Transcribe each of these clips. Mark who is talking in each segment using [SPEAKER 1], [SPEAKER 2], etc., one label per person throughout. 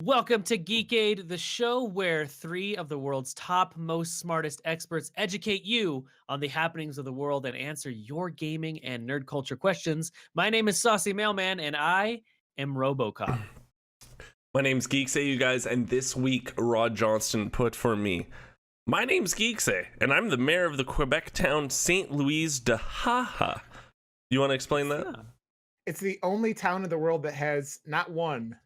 [SPEAKER 1] Welcome to GeekAid, the show where 3 of the world's top most smartest experts educate you on the happenings of the world and answer your gaming and nerd culture questions. My name is Saucy Mailman, and I am RoboCop.
[SPEAKER 2] My name's GeekAid, you guys, and this week Rod Johnston put for me, my name's GeekAid, and I'm the mayor of the Quebec town St. Louis de Haha. You want to explain that?
[SPEAKER 3] It's the only town in the world that has not one,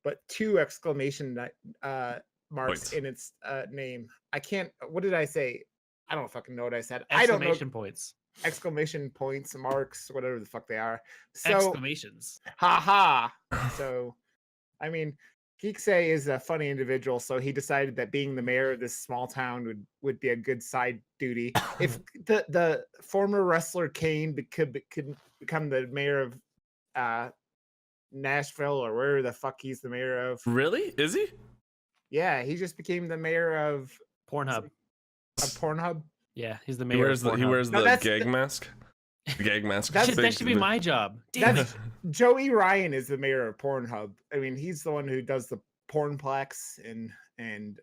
[SPEAKER 3] but 2 exclamation marks
[SPEAKER 2] Points
[SPEAKER 3] in its name. I can't. What did I say? I don't fucking know what I said.
[SPEAKER 1] Exclamation points.
[SPEAKER 3] Exclamation points, marks, whatever the fuck they are. So,
[SPEAKER 1] exclamations.
[SPEAKER 3] Ha. So, I mean, GeekAid is a funny individual, so he decided that being the mayor of this small town would be a good side duty. If the former wrestler Kane could become the mayor of Nashville or wherever the fuck he's the mayor of.
[SPEAKER 2] Really? Is he?
[SPEAKER 3] Yeah, he just became the mayor of
[SPEAKER 1] Pornhub.
[SPEAKER 3] Pornhub.
[SPEAKER 1] Yeah, he's the mayor.
[SPEAKER 2] He wears the gag mask. The gag mask.
[SPEAKER 1] That should be my job.
[SPEAKER 3] Joey Ryan is the mayor of Pornhub. I mean, he's the one who does the pornplex and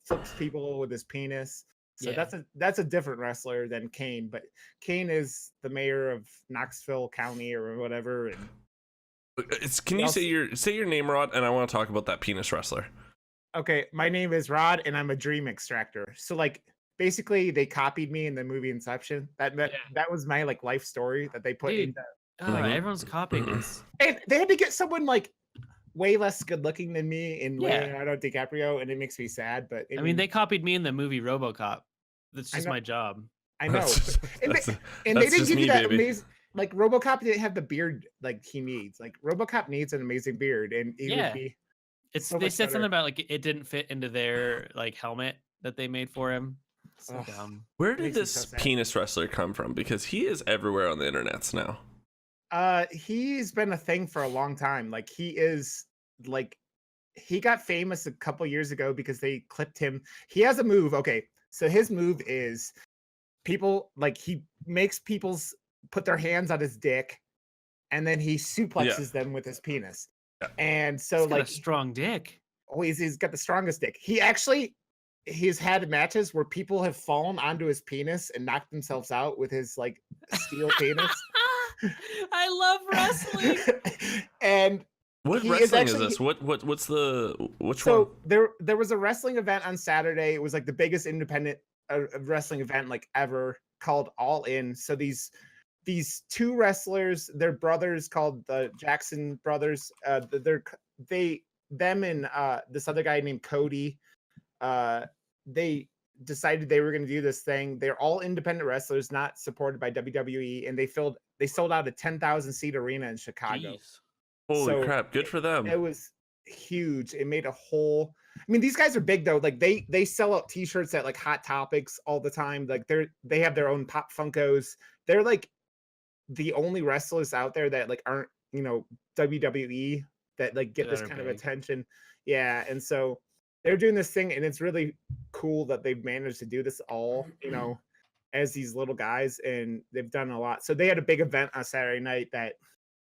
[SPEAKER 3] flips people with his penis. So yeah. that's a different wrestler than Kane. But Kane is the mayor of Knoxville County or whatever. And
[SPEAKER 2] can you say your name, Rod? And I want to talk about that penis wrestler.
[SPEAKER 3] Okay, my name is Rod, and I'm a dream extractor. So like, basically, they copied me in the movie Inception. That was my like life story that they put in.
[SPEAKER 1] Everyone's copying this.
[SPEAKER 3] And they had to get someone like way less good looking than me in Leonardo DiCaprio, and it makes me sad. But
[SPEAKER 1] I mean, they copied me in the movie RoboCop. That's just my job.
[SPEAKER 3] I know. And they didn't give you that amazing. Like RoboCop didn't have the beard like he needs. Like RoboCop needs an amazing beard, and it would be.
[SPEAKER 1] They said something about like it didn't fit into their like helmet that they made for him. So dumb.
[SPEAKER 2] Where did this penis wrestler come from? Because he is everywhere on the internets now.
[SPEAKER 3] He's been a thing for a long time. Like he got famous a couple years ago because they clipped him. He has a move. Okay, so his move is he makes people put their hands on his dick, and then he suplexes them with his penis. Yeah. And so
[SPEAKER 1] he's got a strong dick.
[SPEAKER 3] Oh, he's got the strongest dick. He's had matches where people have fallen onto his penis and knocked themselves out with his like steel penis.
[SPEAKER 1] I love wrestling.
[SPEAKER 3] And
[SPEAKER 2] what wrestling is this? Which one?
[SPEAKER 3] So there was a wrestling event on Saturday. It was like the biggest independent wrestling event like ever, called All In. So these 2 wrestlers, they're brothers called the Jackson brothers. Them and this other guy named Cody. They decided they were going to do this thing. They're all independent wrestlers, not supported by WWE, and they sold out a 10,000 seat arena in Chicago.
[SPEAKER 2] Jeez. Holy crap! Good for them.
[SPEAKER 3] It was huge. It made a whole. I mean, these guys are big though. Like they sell out T-shirts at like Hot Topics all the time. Like they have their own Pop Funkos. They're like the only wrestlers out there that like aren't WWE that like get this kind of attention. Yeah, and so they're doing this thing, and it's really cool that they've managed to do this all, as these little guys, and they've done a lot. So they had a big event on Saturday night
[SPEAKER 2] that's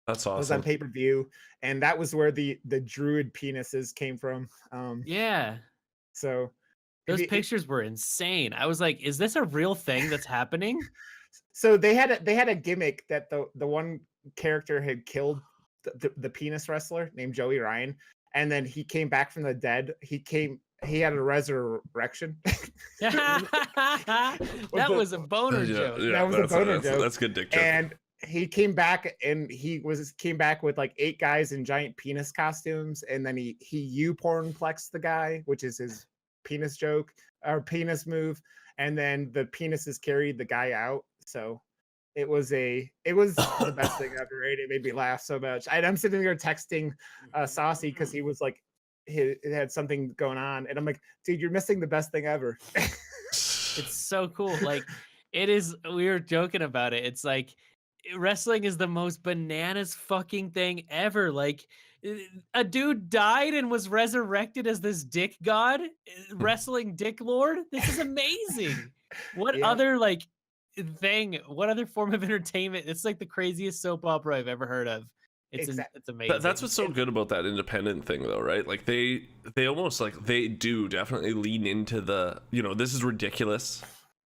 [SPEAKER 2] awesome.
[SPEAKER 3] Was on pay-per-view, and that was where the druid penises came from. So
[SPEAKER 1] those pictures were insane. I was like, is this a real thing that's happening?
[SPEAKER 3] So they had a gimmick that the one character had killed the penis wrestler named Joey Ryan. And then he came back from the dead. He had a resurrection.
[SPEAKER 1] That was a boner joke.
[SPEAKER 2] Yeah,
[SPEAKER 3] that was a boner joke.
[SPEAKER 2] That's good dick joke.
[SPEAKER 3] And he came back, and came back with like 8 guys in giant penis costumes, and then he pornplexed the guy, which is his penis joke or penis move, and then the penises carried the guy out. So it was the best thing ever. Right? It made me laugh so much. I'm sitting there texting Saucy because he was like, it had something going on, and I'm like, dude, you're missing the best thing ever.
[SPEAKER 1] It's so cool. Like, it is. We were joking about it. It's like wrestling is the most bananas fucking thing ever. Like, A dude died and was resurrected as this dick god, wrestling dick lord. This is amazing. What
[SPEAKER 3] Yeah.
[SPEAKER 1] other like thing? What other form of entertainment? It's like the craziest soap opera I've ever heard of.
[SPEAKER 3] Exact-
[SPEAKER 1] It's amazing.
[SPEAKER 2] That's what's so good about that independent thing, though, right? Like they almost like they do definitely lean into the, you know, this is ridiculous.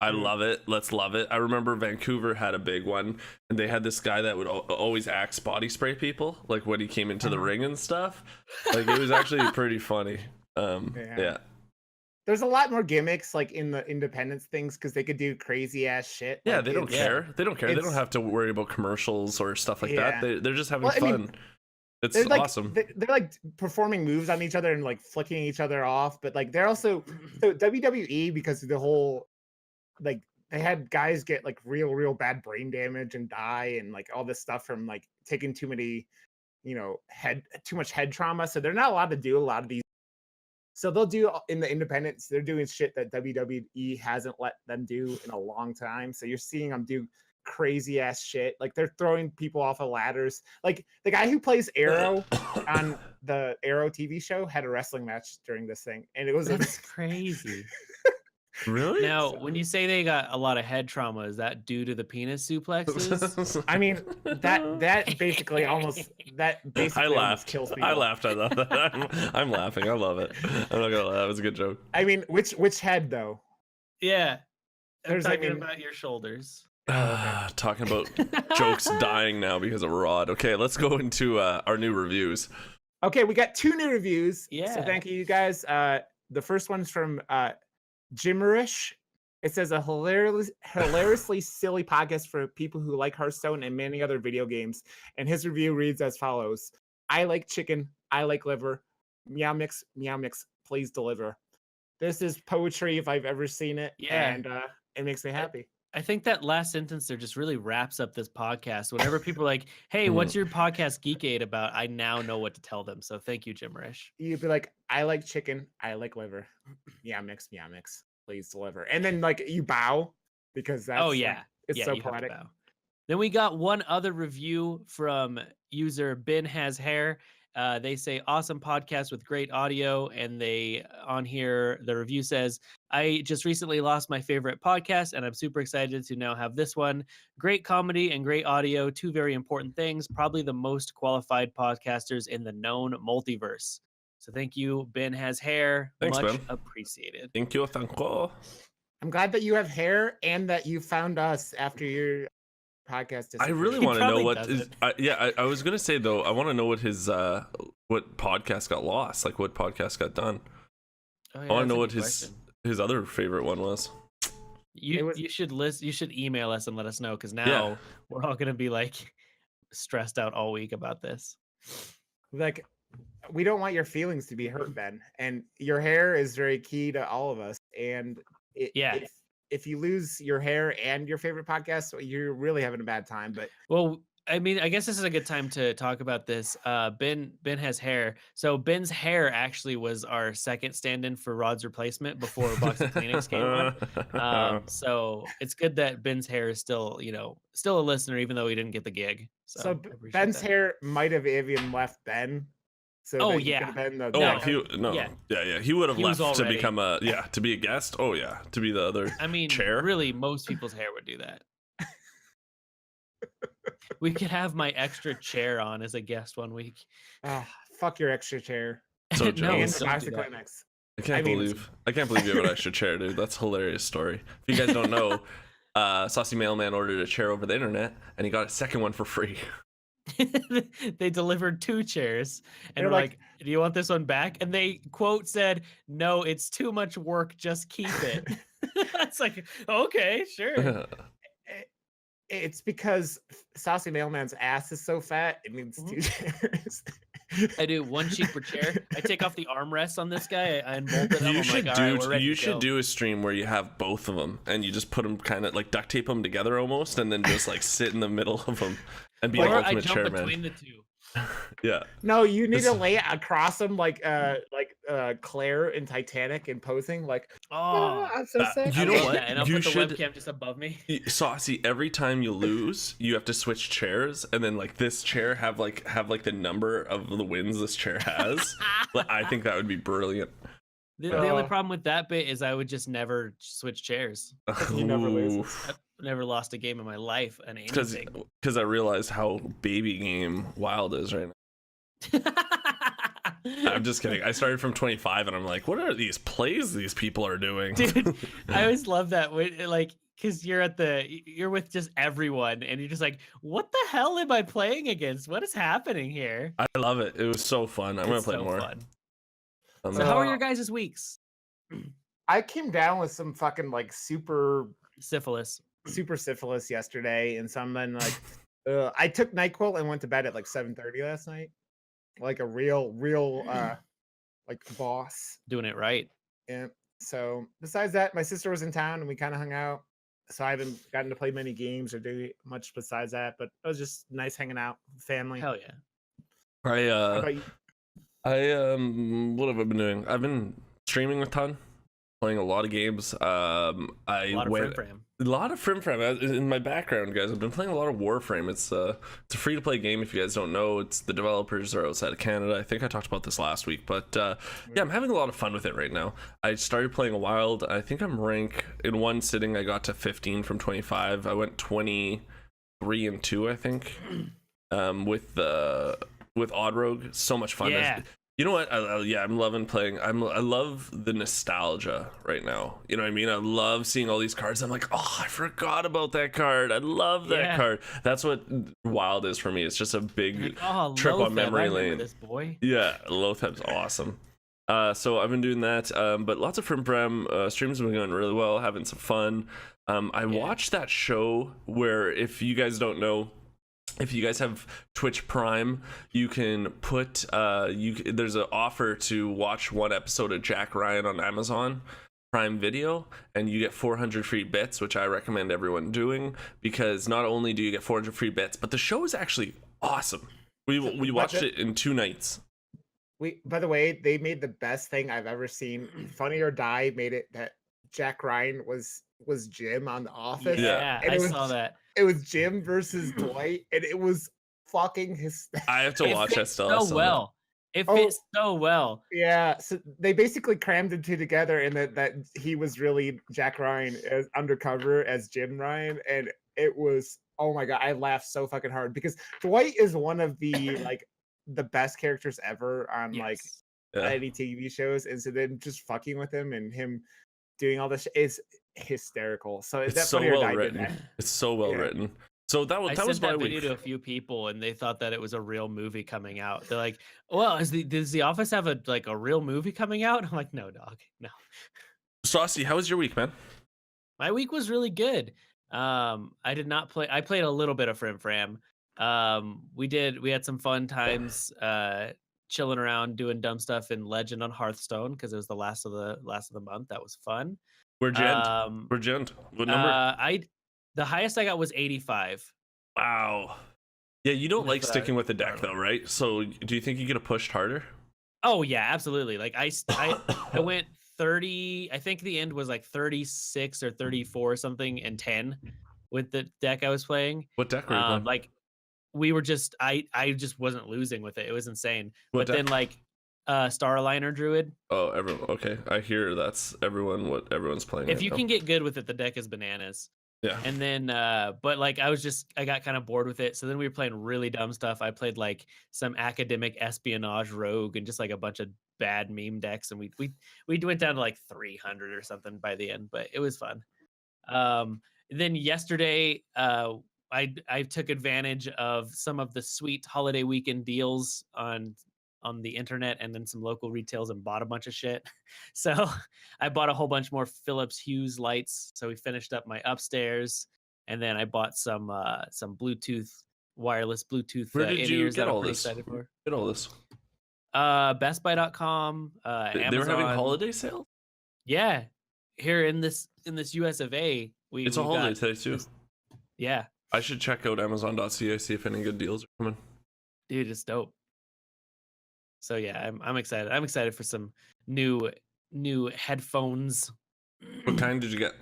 [SPEAKER 2] I love it. Let's love it. I remember Vancouver had a big one, and they had this guy that would always axe body spray people, like when he came into the ring and stuff. Like it was actually pretty funny. Yeah.
[SPEAKER 3] There's a lot more gimmicks like in the independence things because they could do crazy ass shit.
[SPEAKER 2] Yeah,
[SPEAKER 3] like,
[SPEAKER 2] they don't care. They don't care. They don't have to worry about commercials or stuff like that. They're just having fun.
[SPEAKER 3] mean,
[SPEAKER 2] it's
[SPEAKER 3] they're like,
[SPEAKER 2] awesome.
[SPEAKER 3] They're like performing moves on each other and like flicking each other off, but like they're also so WWE because of the whole like they had guys get like real bad brain damage and die and like all this stuff from like taking too many, you know, too much head trauma. So they're not allowed to do a lot of these. So they'll do in the independents, they're doing shit that WWE hasn't let them do in a long time. So you're seeing them do crazy ass shit. Like they're throwing people off of ladders. Like the guy who plays Arrow on the Arrow TV show had a wrestling match during this thing. And it was
[SPEAKER 1] That's crazy.
[SPEAKER 2] Really?
[SPEAKER 1] Now, when you say they got a lot of head trauma, is that due to the penis suplexes?
[SPEAKER 3] I mean, that basically almost kills people.
[SPEAKER 2] I laughed. I love that. I'm laughing. I love it. I'm not gonna lie. That was a good joke.
[SPEAKER 3] I mean, which head though?
[SPEAKER 1] Yeah. I'm
[SPEAKER 3] There's,
[SPEAKER 1] talking about your shoulders.
[SPEAKER 2] Talking about jokes dying now because of Rod. Okay, let's go into our new reviews.
[SPEAKER 3] Okay, we got 2 new reviews.
[SPEAKER 1] Yeah.
[SPEAKER 3] So thank you guys. The first one's from Jimmerish. It says a hilariously silly podcast for people who like Hearthstone and many other video games. And his review reads as follows: I like chicken. I like liver. Meow mix, please deliver. This is poetry if I've ever seen it.
[SPEAKER 1] Yeah.
[SPEAKER 3] And it makes me happy.
[SPEAKER 1] I think that last sentence there just really wraps up this podcast. Whenever people are like, hey, what's your podcast GeekAid about? I now know what to tell them. So thank you, Jimmerish.
[SPEAKER 3] You'd be like, I like chicken. I like liver. Meow mix, please deliver. And then like you bow because that's it's so poetic.
[SPEAKER 1] Then we got one other review from user Ben Has Hair. They say awesome podcast with great audio, and they on here the review says, I just recently lost my favorite podcast and I'm super excited to now have this one. Great comedy and great audio, 2 very important things, probably the most qualified podcasters in the known multiverse. So thank you, Ben Has Hair.
[SPEAKER 2] Thanks,
[SPEAKER 1] much
[SPEAKER 2] Ben.
[SPEAKER 1] appreciated.
[SPEAKER 2] Thank you.
[SPEAKER 3] I'm glad that you have hair and that you found us after your podcast.
[SPEAKER 2] I really want to know what I was gonna say though, I want to know what his what podcast got lost, like what podcast got done.
[SPEAKER 1] Oh,
[SPEAKER 2] I want to know what his other favorite one was.
[SPEAKER 1] You should email us and let us know, because now we're all gonna be like stressed out all week about this.
[SPEAKER 3] Like, we don't want your feelings to be hurt, Ben, and your hair is very key to all of us. And if you lose your hair and your favorite podcast, you're really having a bad time. But
[SPEAKER 1] well, I mean, I guess this is a good time to talk about this. Ben has hair. So Ben's hair actually was our second stand-in for Rod's replacement before Box of Kleenex came on. So it's good that Ben's hair is still a listener, even though he didn't get the gig. So
[SPEAKER 3] Ben's hair might have even left Ben. So
[SPEAKER 1] he
[SPEAKER 2] would have left to become to be a guest. To be the other.
[SPEAKER 1] I mean,
[SPEAKER 2] chair.
[SPEAKER 1] Really, most people's hair would do that. We could have my extra chair on as a guest one week.
[SPEAKER 3] Fuck your extra chair.
[SPEAKER 2] So
[SPEAKER 3] jealous.
[SPEAKER 2] I can't believe you have an extra chair, dude. That's a hilarious story. If you guys don't know, Saucy Mailman ordered a chair over the internet and he got a second one for free.
[SPEAKER 1] They delivered 2 chairs and we're like, do you want this one back? And they quote said, no, it's too much work, just keep it. It's like, okay, sure.
[SPEAKER 3] It's because Saucy Mailman's ass is so fat, it needs 2 chairs.
[SPEAKER 1] I do 1 cheek per chair. I take off the armrests on this guy. I unbolt it.
[SPEAKER 2] You should do a stream where you have both of them and you just put them kind of like duct tape them together almost, and then just like sit in the middle of them and be the ultimate chairman.
[SPEAKER 1] Between the 2.
[SPEAKER 2] Yeah.
[SPEAKER 3] No, you need to
[SPEAKER 2] It's-
[SPEAKER 3] lay it across him like Claire in Titanic and posing like,
[SPEAKER 1] Oh,
[SPEAKER 3] I'm so sick.
[SPEAKER 2] You
[SPEAKER 1] I
[SPEAKER 2] know
[SPEAKER 1] love
[SPEAKER 2] what?
[SPEAKER 1] that. And I'll
[SPEAKER 2] You
[SPEAKER 1] put the
[SPEAKER 2] should-
[SPEAKER 1] webcam just above me.
[SPEAKER 2] Saucy, every time you lose, you have to switch chairs, and then like this chair have like the number of the wins this chair has. Like, I think that would be brilliant.
[SPEAKER 1] The only
[SPEAKER 3] Uh,
[SPEAKER 1] problem with that bit is I would just never switch chairs.
[SPEAKER 3] You never lose.
[SPEAKER 1] I've never lost a game in my life on anything.
[SPEAKER 2] Because I realized how baby game Wild is right now. I'm just kidding. I started from 25, and I'm like, what are these plays these people are doing?
[SPEAKER 1] Dude, I always love that when, like, because you're with just everyone and you're just like, what the hell am I playing against? What is happening here?
[SPEAKER 2] I love it. It was so fun. I'm gonna
[SPEAKER 1] It's
[SPEAKER 2] play
[SPEAKER 1] so
[SPEAKER 2] more.
[SPEAKER 1] fun.
[SPEAKER 2] Um,
[SPEAKER 1] So how are your guys' weeks?
[SPEAKER 3] I came down with some fucking like super
[SPEAKER 1] Syphilis.
[SPEAKER 3] syphilis yesterday, and so I'm then like, I took NyQuil and went to bed at like 7:30 last night, like a real like boss.
[SPEAKER 1] Doing it right.
[SPEAKER 3] And so besides that, my sister was in town and we kind of hung out. So I haven't gotten to play many games or do much besides that, but it was just nice hanging out with family.
[SPEAKER 1] Hell yeah.
[SPEAKER 3] How about you?
[SPEAKER 2] what have I been doing? I've been streaming a ton, playing a lot of games.
[SPEAKER 1] A lot of
[SPEAKER 2] went
[SPEAKER 1] Frim.
[SPEAKER 2] a lot of Frim in my background, guys. I've been playing a lot of Warframe. It's a free to play game. If you guys don't know, it's the developers are outside of Canada. I think I talked about this last week, but yeah, I'm having a lot of fun with it right now. I started playing a Wild. I think I'm rank in one sitting. I got to 15 from 25. I went 23 and 2, I think. With Odd Rogue, so much fun.
[SPEAKER 1] Yeah.
[SPEAKER 2] You know what? I'm loving playing. I love the nostalgia right now. You know what I mean? I love seeing all these cards. I'm like, oh, I forgot about that card. I love that card. That's what Wild is for me. It's just a big
[SPEAKER 1] Like, oh,
[SPEAKER 2] trip on
[SPEAKER 1] Lotheb,
[SPEAKER 2] memory
[SPEAKER 1] I remember
[SPEAKER 2] lane.
[SPEAKER 1] this boy.
[SPEAKER 2] Yeah, Lotheb's awesome. So I've been doing that, but lots of Frim streams have been going really well, having some fun. I watched that show where, if you guys don't know, if you guys have Twitch Prime, you can put there's an offer to watch one episode of Jack Ryan on Amazon Prime Video, and you get 400 free bits, which I recommend everyone doing, because not only do you get 400 free bits, but the show is actually awesome. We watched it in 2 nights.
[SPEAKER 3] By the way, they made the best thing I've ever seen. Funny or Die made it that Jack Ryan was Jim on The Office.
[SPEAKER 1] Yeah,
[SPEAKER 3] And
[SPEAKER 1] I
[SPEAKER 3] it was,
[SPEAKER 1] saw that.
[SPEAKER 3] It was Jim versus Dwight, and it was fucking hysterical.
[SPEAKER 2] I have to
[SPEAKER 1] It
[SPEAKER 2] watch that
[SPEAKER 1] fits
[SPEAKER 2] still.
[SPEAKER 1] so well. It fits so well.
[SPEAKER 3] Yeah, so they basically crammed the two together, and that he was really Jack Ryan as undercover as Jim Ryan, and it was, oh my god, I laughed so fucking hard because Dwight is one of the like the best characters ever on like any TV shows, and so then just fucking with him and him doing all this is hysterical. So
[SPEAKER 2] It's
[SPEAKER 3] that
[SPEAKER 2] so
[SPEAKER 3] Funny or
[SPEAKER 2] well
[SPEAKER 3] Die did
[SPEAKER 2] written.
[SPEAKER 3] that.
[SPEAKER 2] It's so well written. So that was
[SPEAKER 1] I
[SPEAKER 2] that was
[SPEAKER 1] sent
[SPEAKER 2] my
[SPEAKER 1] that video
[SPEAKER 2] week.
[SPEAKER 1] to a few people, and they thought that it was a real movie coming out. They're like, "Well, does the Office have a real movie coming out?" I'm like, "No, dog, no."
[SPEAKER 2] Saucy, how was your week, man?
[SPEAKER 1] My week was really good. I did not play. I played a little bit of Fram. We had some fun times chilling around doing dumb stuff in Legend on Hearthstone because it was the last of the month. That was fun.
[SPEAKER 2] We're gent. We're gent. What number?
[SPEAKER 1] The highest I got was 85.
[SPEAKER 2] Wow. Yeah, you don't
[SPEAKER 1] With,
[SPEAKER 2] like sticking with the deck though, right? So do you think you could have pushed harder?
[SPEAKER 1] Oh yeah, absolutely. Like I went 30. I think the end was like 36 or 34 or something and 10 with the deck I was playing.
[SPEAKER 2] What deck were you playing?
[SPEAKER 1] Like we were just I just wasn't losing with it. It was insane.
[SPEAKER 2] What
[SPEAKER 1] but
[SPEAKER 2] deck?
[SPEAKER 1] then like Star Aligner Druid.
[SPEAKER 2] Oh, everyone. Okay, I hear that's what everyone's playing.
[SPEAKER 1] If
[SPEAKER 2] right
[SPEAKER 1] you
[SPEAKER 2] now.
[SPEAKER 1] can get good with it, the deck is bananas.
[SPEAKER 2] Yeah.
[SPEAKER 1] And then but like I got kind of bored with it. So then we were playing really dumb stuff. I played like some academic espionage rogue and just like a bunch of bad meme decks, and we went down to like 300 or something by the end, but it was fun. Then yesterday I took advantage of some of the sweet holiday weekend deals on the internet and then some local retails and bought a bunch of shit. So I bought a whole bunch more Philips Hue lights. So we finished up my upstairs, and then I bought some wireless Bluetooth
[SPEAKER 2] Where did you
[SPEAKER 1] in-ears
[SPEAKER 2] get
[SPEAKER 1] that I'm
[SPEAKER 2] all
[SPEAKER 1] pretty
[SPEAKER 2] this?
[SPEAKER 1] excited for.
[SPEAKER 2] Get all this.
[SPEAKER 1] BestBuy.com, Amazon.
[SPEAKER 2] They were having holiday sale.
[SPEAKER 1] Yeah, here in this US of A,
[SPEAKER 2] It's a holiday today too.
[SPEAKER 1] Yeah.
[SPEAKER 2] I should check out Amazon.ca, see if any good deals are coming.
[SPEAKER 1] Dude, it's dope. So yeah, I'm excited. I'm excited for some new headphones.
[SPEAKER 2] What kind did you get?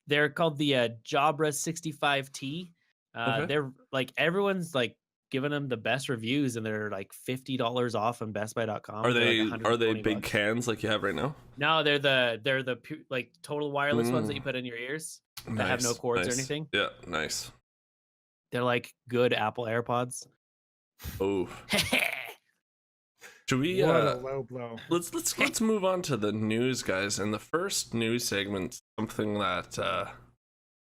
[SPEAKER 1] They're called the Jabra 65T.
[SPEAKER 2] Okay.
[SPEAKER 1] They're like everyone's like giving them the best reviews, and they're like $50 off on BestBuy.com.
[SPEAKER 2] Are
[SPEAKER 1] They're like
[SPEAKER 2] they big
[SPEAKER 1] $120.
[SPEAKER 2] cans like you have right now?
[SPEAKER 1] No, they're the like total wireless ones that you
[SPEAKER 2] Mm,
[SPEAKER 1] put in your ears that
[SPEAKER 2] nice.
[SPEAKER 1] have no cords or
[SPEAKER 2] Nice.
[SPEAKER 1] anything.
[SPEAKER 2] Yeah, nice.
[SPEAKER 1] They're like good Apple AirPods.
[SPEAKER 2] Oh. Should we
[SPEAKER 3] What a low blow.
[SPEAKER 2] let's move on to the news, guys. And the first news segment, something that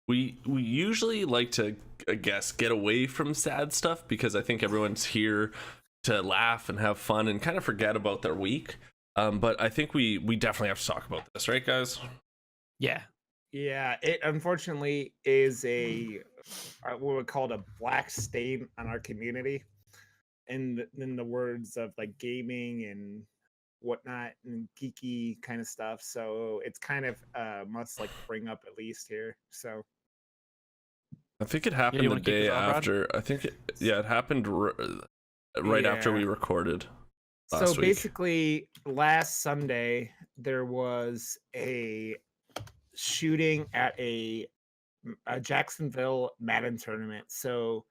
[SPEAKER 2] we usually like to, I guess, get away from sad stuff because I think everyone's here to laugh and have fun and kind of forget about their week. But I think we definitely have to talk about this, right, guys?
[SPEAKER 1] Yeah.
[SPEAKER 3] Yeah, it unfortunately is a what we call a black stain on our community, in the words of like gaming and whatnot and geeky kind of stuff. So it's kind of must like bring up at least here. So
[SPEAKER 2] I think it happened
[SPEAKER 1] you
[SPEAKER 2] the
[SPEAKER 1] wanna kick
[SPEAKER 2] day
[SPEAKER 1] this off, Rod?
[SPEAKER 2] after. I think it happened right after
[SPEAKER 3] Yeah.
[SPEAKER 2] we recorded.
[SPEAKER 3] So
[SPEAKER 2] last week.
[SPEAKER 3] basically, last Sunday there was a shooting at a Jacksonville Madden tournament. So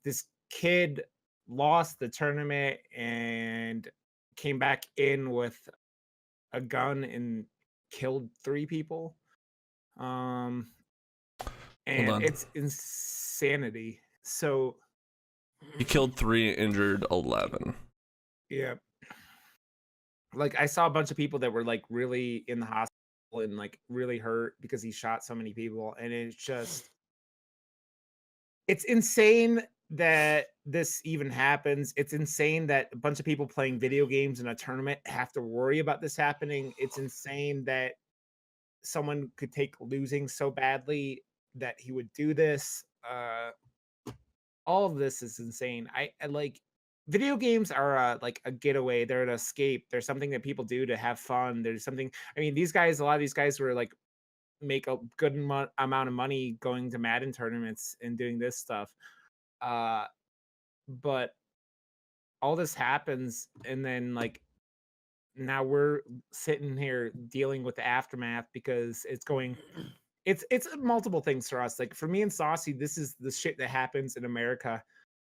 [SPEAKER 3] this kid lost the tournament and came back in with a gun and killed 3 people. And
[SPEAKER 2] on.
[SPEAKER 3] it's insanity. So
[SPEAKER 2] He killed 3, injured 11.
[SPEAKER 3] yeah. Like I saw a bunch of people that were like really in the hospital and like really hurt because he shot so many people, and it's insane that this even happens. It's insane that a bunch of people playing video games in a tournament have to worry about this happening. It's insane that someone could take losing so badly that he would do this. All of this is insane. I like video games are like a getaway. They're an escape. They're something that people do to have fun. There's something. I mean, a lot of these guys were like make a good amount of money going to Madden tournaments and doing this stuff. But all this happens, and then like now we're sitting here dealing with the aftermath because it's multiple things for us. Like for me and Saucy, this is the shit that happens in America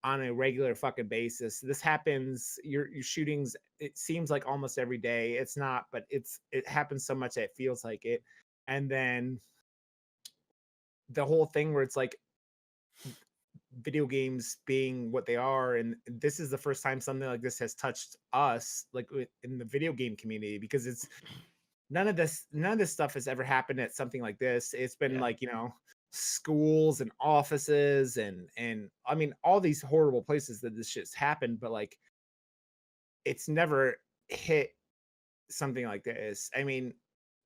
[SPEAKER 3] on a regular fucking basis. This happens, your shootings, it seems like almost every day. It's not, but it happens so much that it feels like it. And then the whole thing where it's like video games being what they are, and this is the first time something like this has touched us, like in the video game community, because it's none of this stuff has ever happened at something like this. It's been like, schools and offices and I mean all these horrible places that this shit's happened, but like it's never hit something like this. I mean,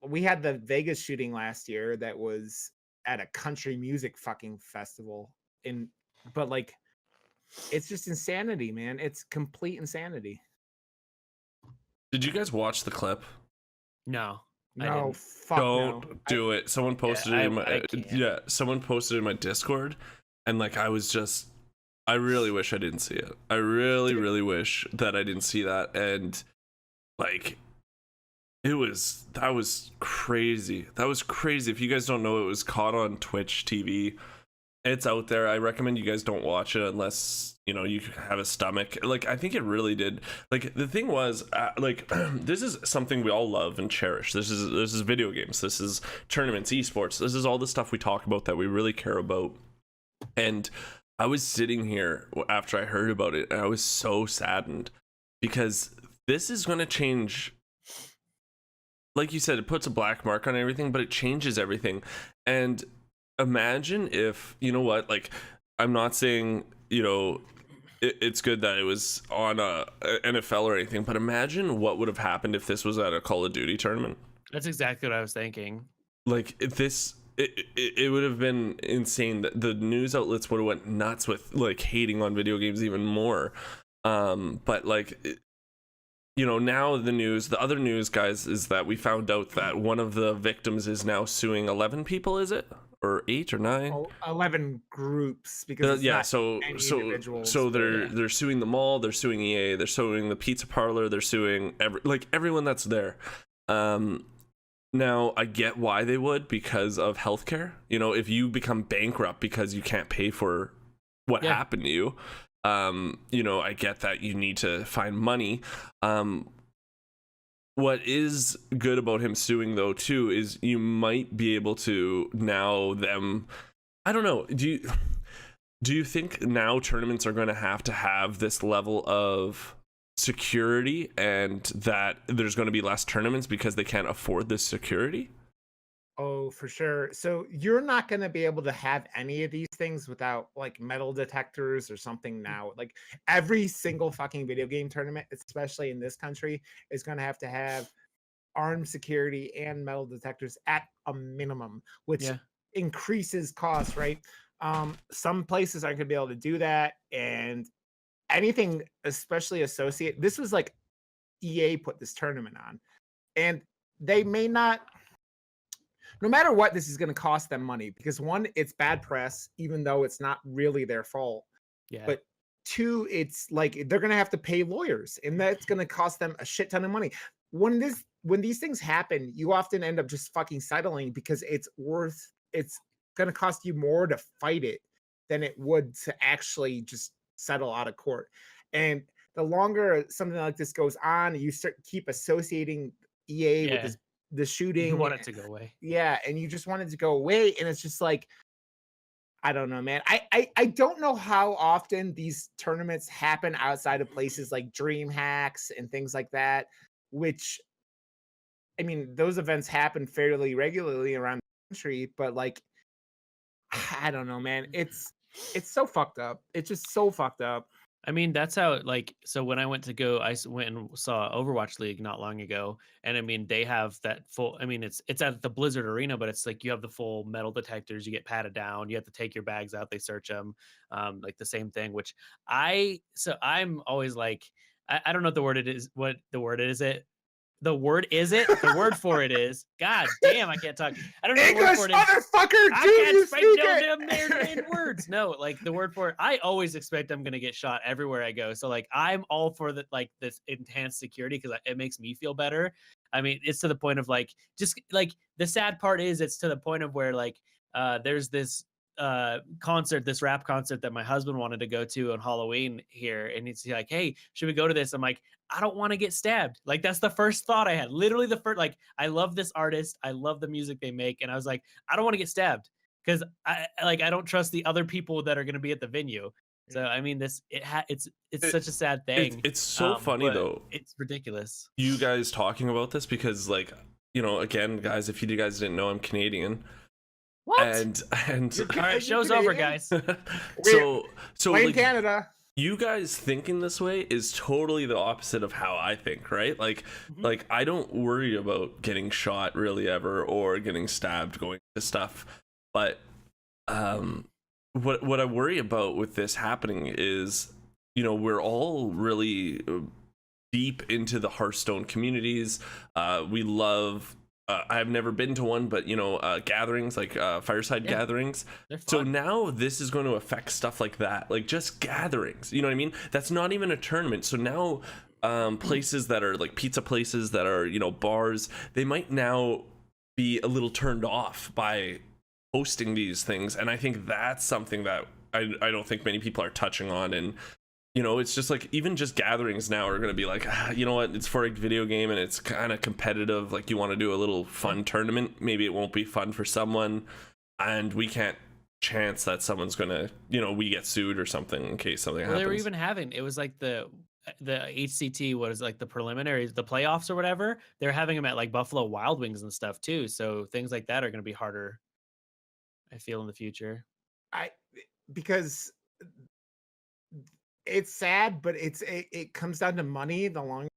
[SPEAKER 3] we had the Vegas shooting last year that was at a country music fucking festival but like it's just insanity, man. It's complete insanity.
[SPEAKER 2] Did you guys watch the clip?
[SPEAKER 1] No. I
[SPEAKER 3] No,
[SPEAKER 1] didn't.
[SPEAKER 3] fuck
[SPEAKER 2] Don't
[SPEAKER 3] no.
[SPEAKER 2] do it. Someone posted it in my someone posted it in my Discord, and like I really wish I didn't see it. I really wish that I didn't see that. And like that was crazy. That was crazy. If you guys don't know, it was caught on Twitch TV. It's out there. I recommend you guys don't watch it unless you have a stomach. Like I think it really did. Like the thing was, like this is something we all love and cherish. This is video games. This is tournaments, esports. This is all the stuff we talk about that we really care about. And I was sitting here after I heard about it, and I was so saddened because this is going to change. Like you said, it puts a black mark on everything, but it changes everything. And imagine if, like, I'm not saying, it's good that it was on a NFL or anything, but imagine what would have happened if this was at a Call of Duty tournament.
[SPEAKER 1] That's exactly what I was thinking.
[SPEAKER 2] Like, if it would have been insane. The news outlets would have went nuts with, like, hating on video games even more. But, like, now the other news, guys, is that we found out that one of the victims is now suing 11 people, is it? or 8 or 9.
[SPEAKER 3] 11 groups because it's
[SPEAKER 2] Yeah,
[SPEAKER 3] not
[SPEAKER 2] so
[SPEAKER 3] any
[SPEAKER 2] so
[SPEAKER 3] individuals.
[SPEAKER 2] so
[SPEAKER 3] but
[SPEAKER 1] yeah.
[SPEAKER 2] they're suing the mall, they're suing EA, they're suing the pizza parlor, they're suing everyone that's there. Now I get why they would, because of healthcare. You know, if you become bankrupt because you can't pay for what
[SPEAKER 1] Yeah.
[SPEAKER 2] happened to you, you know, I get that you need to find money. What is good about him suing though too is you might be able to now them. I don't know. Do you think now tournaments are going to have this level of security, and that there's going to be less tournaments because they can't afford this security?
[SPEAKER 3] Oh, for sure. So you're not going to be able to have any of these things without like metal detectors or something now. Like every single fucking video game tournament, especially in this country, is going to have armed security and metal detectors at a minimum, which
[SPEAKER 1] Yeah.
[SPEAKER 3] increases costs, right? Some places aren't going to be able to do that, and anything especially associate. This was like EA put this tournament on, and they may not. No matter what, this is going to cost them money because one, it's bad press, even though it's not really their fault.
[SPEAKER 1] Yeah.
[SPEAKER 3] But two, it's like they're going to have to pay lawyers, and that's going to cost them a shit ton of money. When these things happen, you often end up just fucking settling because it's going to cost you more to fight it than it would to actually just settle out of court. And the longer something like this goes on, you keep associating EA with
[SPEAKER 1] Yeah.
[SPEAKER 3] the shooting.
[SPEAKER 1] You want it to go away.
[SPEAKER 3] Yeah, and you just want it to go away, and it's just like, I don't know, man. I don't know how often these tournaments happen outside of places like Dream Hacks and things like that, which, I mean, those events happen fairly regularly around the country, but like, I don't know, man. It's so fucked up. It's just so fucked up.
[SPEAKER 1] I mean, that's how, like, so when I went to go, went and saw Overwatch League not long ago, and I mean, they have that full. I mean, it's at the Blizzard Arena, but it's like you have the full metal detectors. You get patted down. You have to take your bags out. They search them, like the same thing. Which I'm always like, I don't know what the word it is. What the word is it? The word is it? The word for it is. God damn, I can't talk. I don't know what the word
[SPEAKER 3] English,
[SPEAKER 1] for it is.
[SPEAKER 3] motherfucker,
[SPEAKER 1] I
[SPEAKER 3] do
[SPEAKER 1] can't
[SPEAKER 3] you
[SPEAKER 1] speak
[SPEAKER 3] speak
[SPEAKER 1] no
[SPEAKER 3] it?
[SPEAKER 1] damn Mandarin words. No, like the word for it. I always expect I'm gonna get shot everywhere I go. So like I'm all for the like this enhanced security because it makes me feel better. I mean, it's to the point of like just like the sad part is it's to the point of where like there's this concert, this rap concert that my husband wanted to go to on Halloween here, and he's like, "Hey, should we go to this?" I'm like, I don't want to get stabbed. Like that's the first thought I had. Literally the first, like, I love this artist. I love the music they make. And I was like, I don't want to get stabbed because I don't trust the other people that are going to be at the venue. So, I mean, it's such a sad thing.
[SPEAKER 2] It's so funny
[SPEAKER 1] but
[SPEAKER 2] though,
[SPEAKER 1] It's ridiculous.
[SPEAKER 2] you guys talking about this, because like, you know, again, guys, if you guys didn't know, I'm Canadian.
[SPEAKER 1] What?
[SPEAKER 2] And
[SPEAKER 1] All right, show's over, guys.
[SPEAKER 2] so
[SPEAKER 3] Blame
[SPEAKER 2] like,
[SPEAKER 3] Canada.
[SPEAKER 2] you guys thinking this way is totally the opposite of how I think, right? Like I don't worry about getting shot really ever, or getting stabbed going to stuff. But what I worry about with this happening is, you know, we're all really deep into the Hearthstone communities. We love I've never been to one, but you know, gatherings like fireside gatherings. So now this is going to affect stuff like that, like just gatherings. You know what I mean? That's not even a tournament. So now places that are like pizza places that are, you know, bars, they might now be a little turned off by hosting these things. And I think that's something that I don't think many people are touching on. And you know, it's just like, even just gatherings now are going to be like, you know what, it's for a video game and it's kind of competitive. Like, you want to do a little fun tournament. Maybe it won't be fun for someone, and we can't chance that someone's going to, you know, we get sued or something in case something happens.
[SPEAKER 1] They were even having, it was like the HCT was like the preliminaries, the playoffs or whatever. They're having them at like Buffalo Wild Wings and stuff too. So things like that are going to be harder, I feel, in the future.
[SPEAKER 3] Because it's sad, but it comes down to money. The longer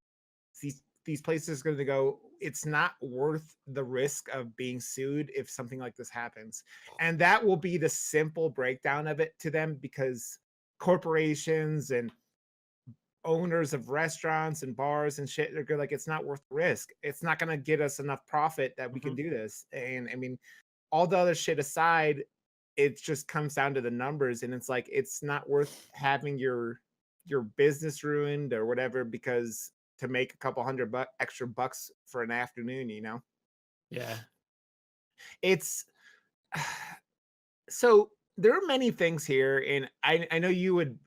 [SPEAKER 3] these places are going to go, it's not worth the risk of being sued if something like this happens. And that will be the simple breakdown of it to them, because corporations and owners of restaurants and bars and shit, they're like, it's not worth the risk. It's not going to get us enough profit that we can do this. And I mean, all the other shit aside, it just comes down to the numbers, and it's like it's not worth having your business ruined or whatever because to make a couple hundred extra bucks for an afternoon, you know.
[SPEAKER 1] Yeah.
[SPEAKER 3] It's so there are many things here, and I know you would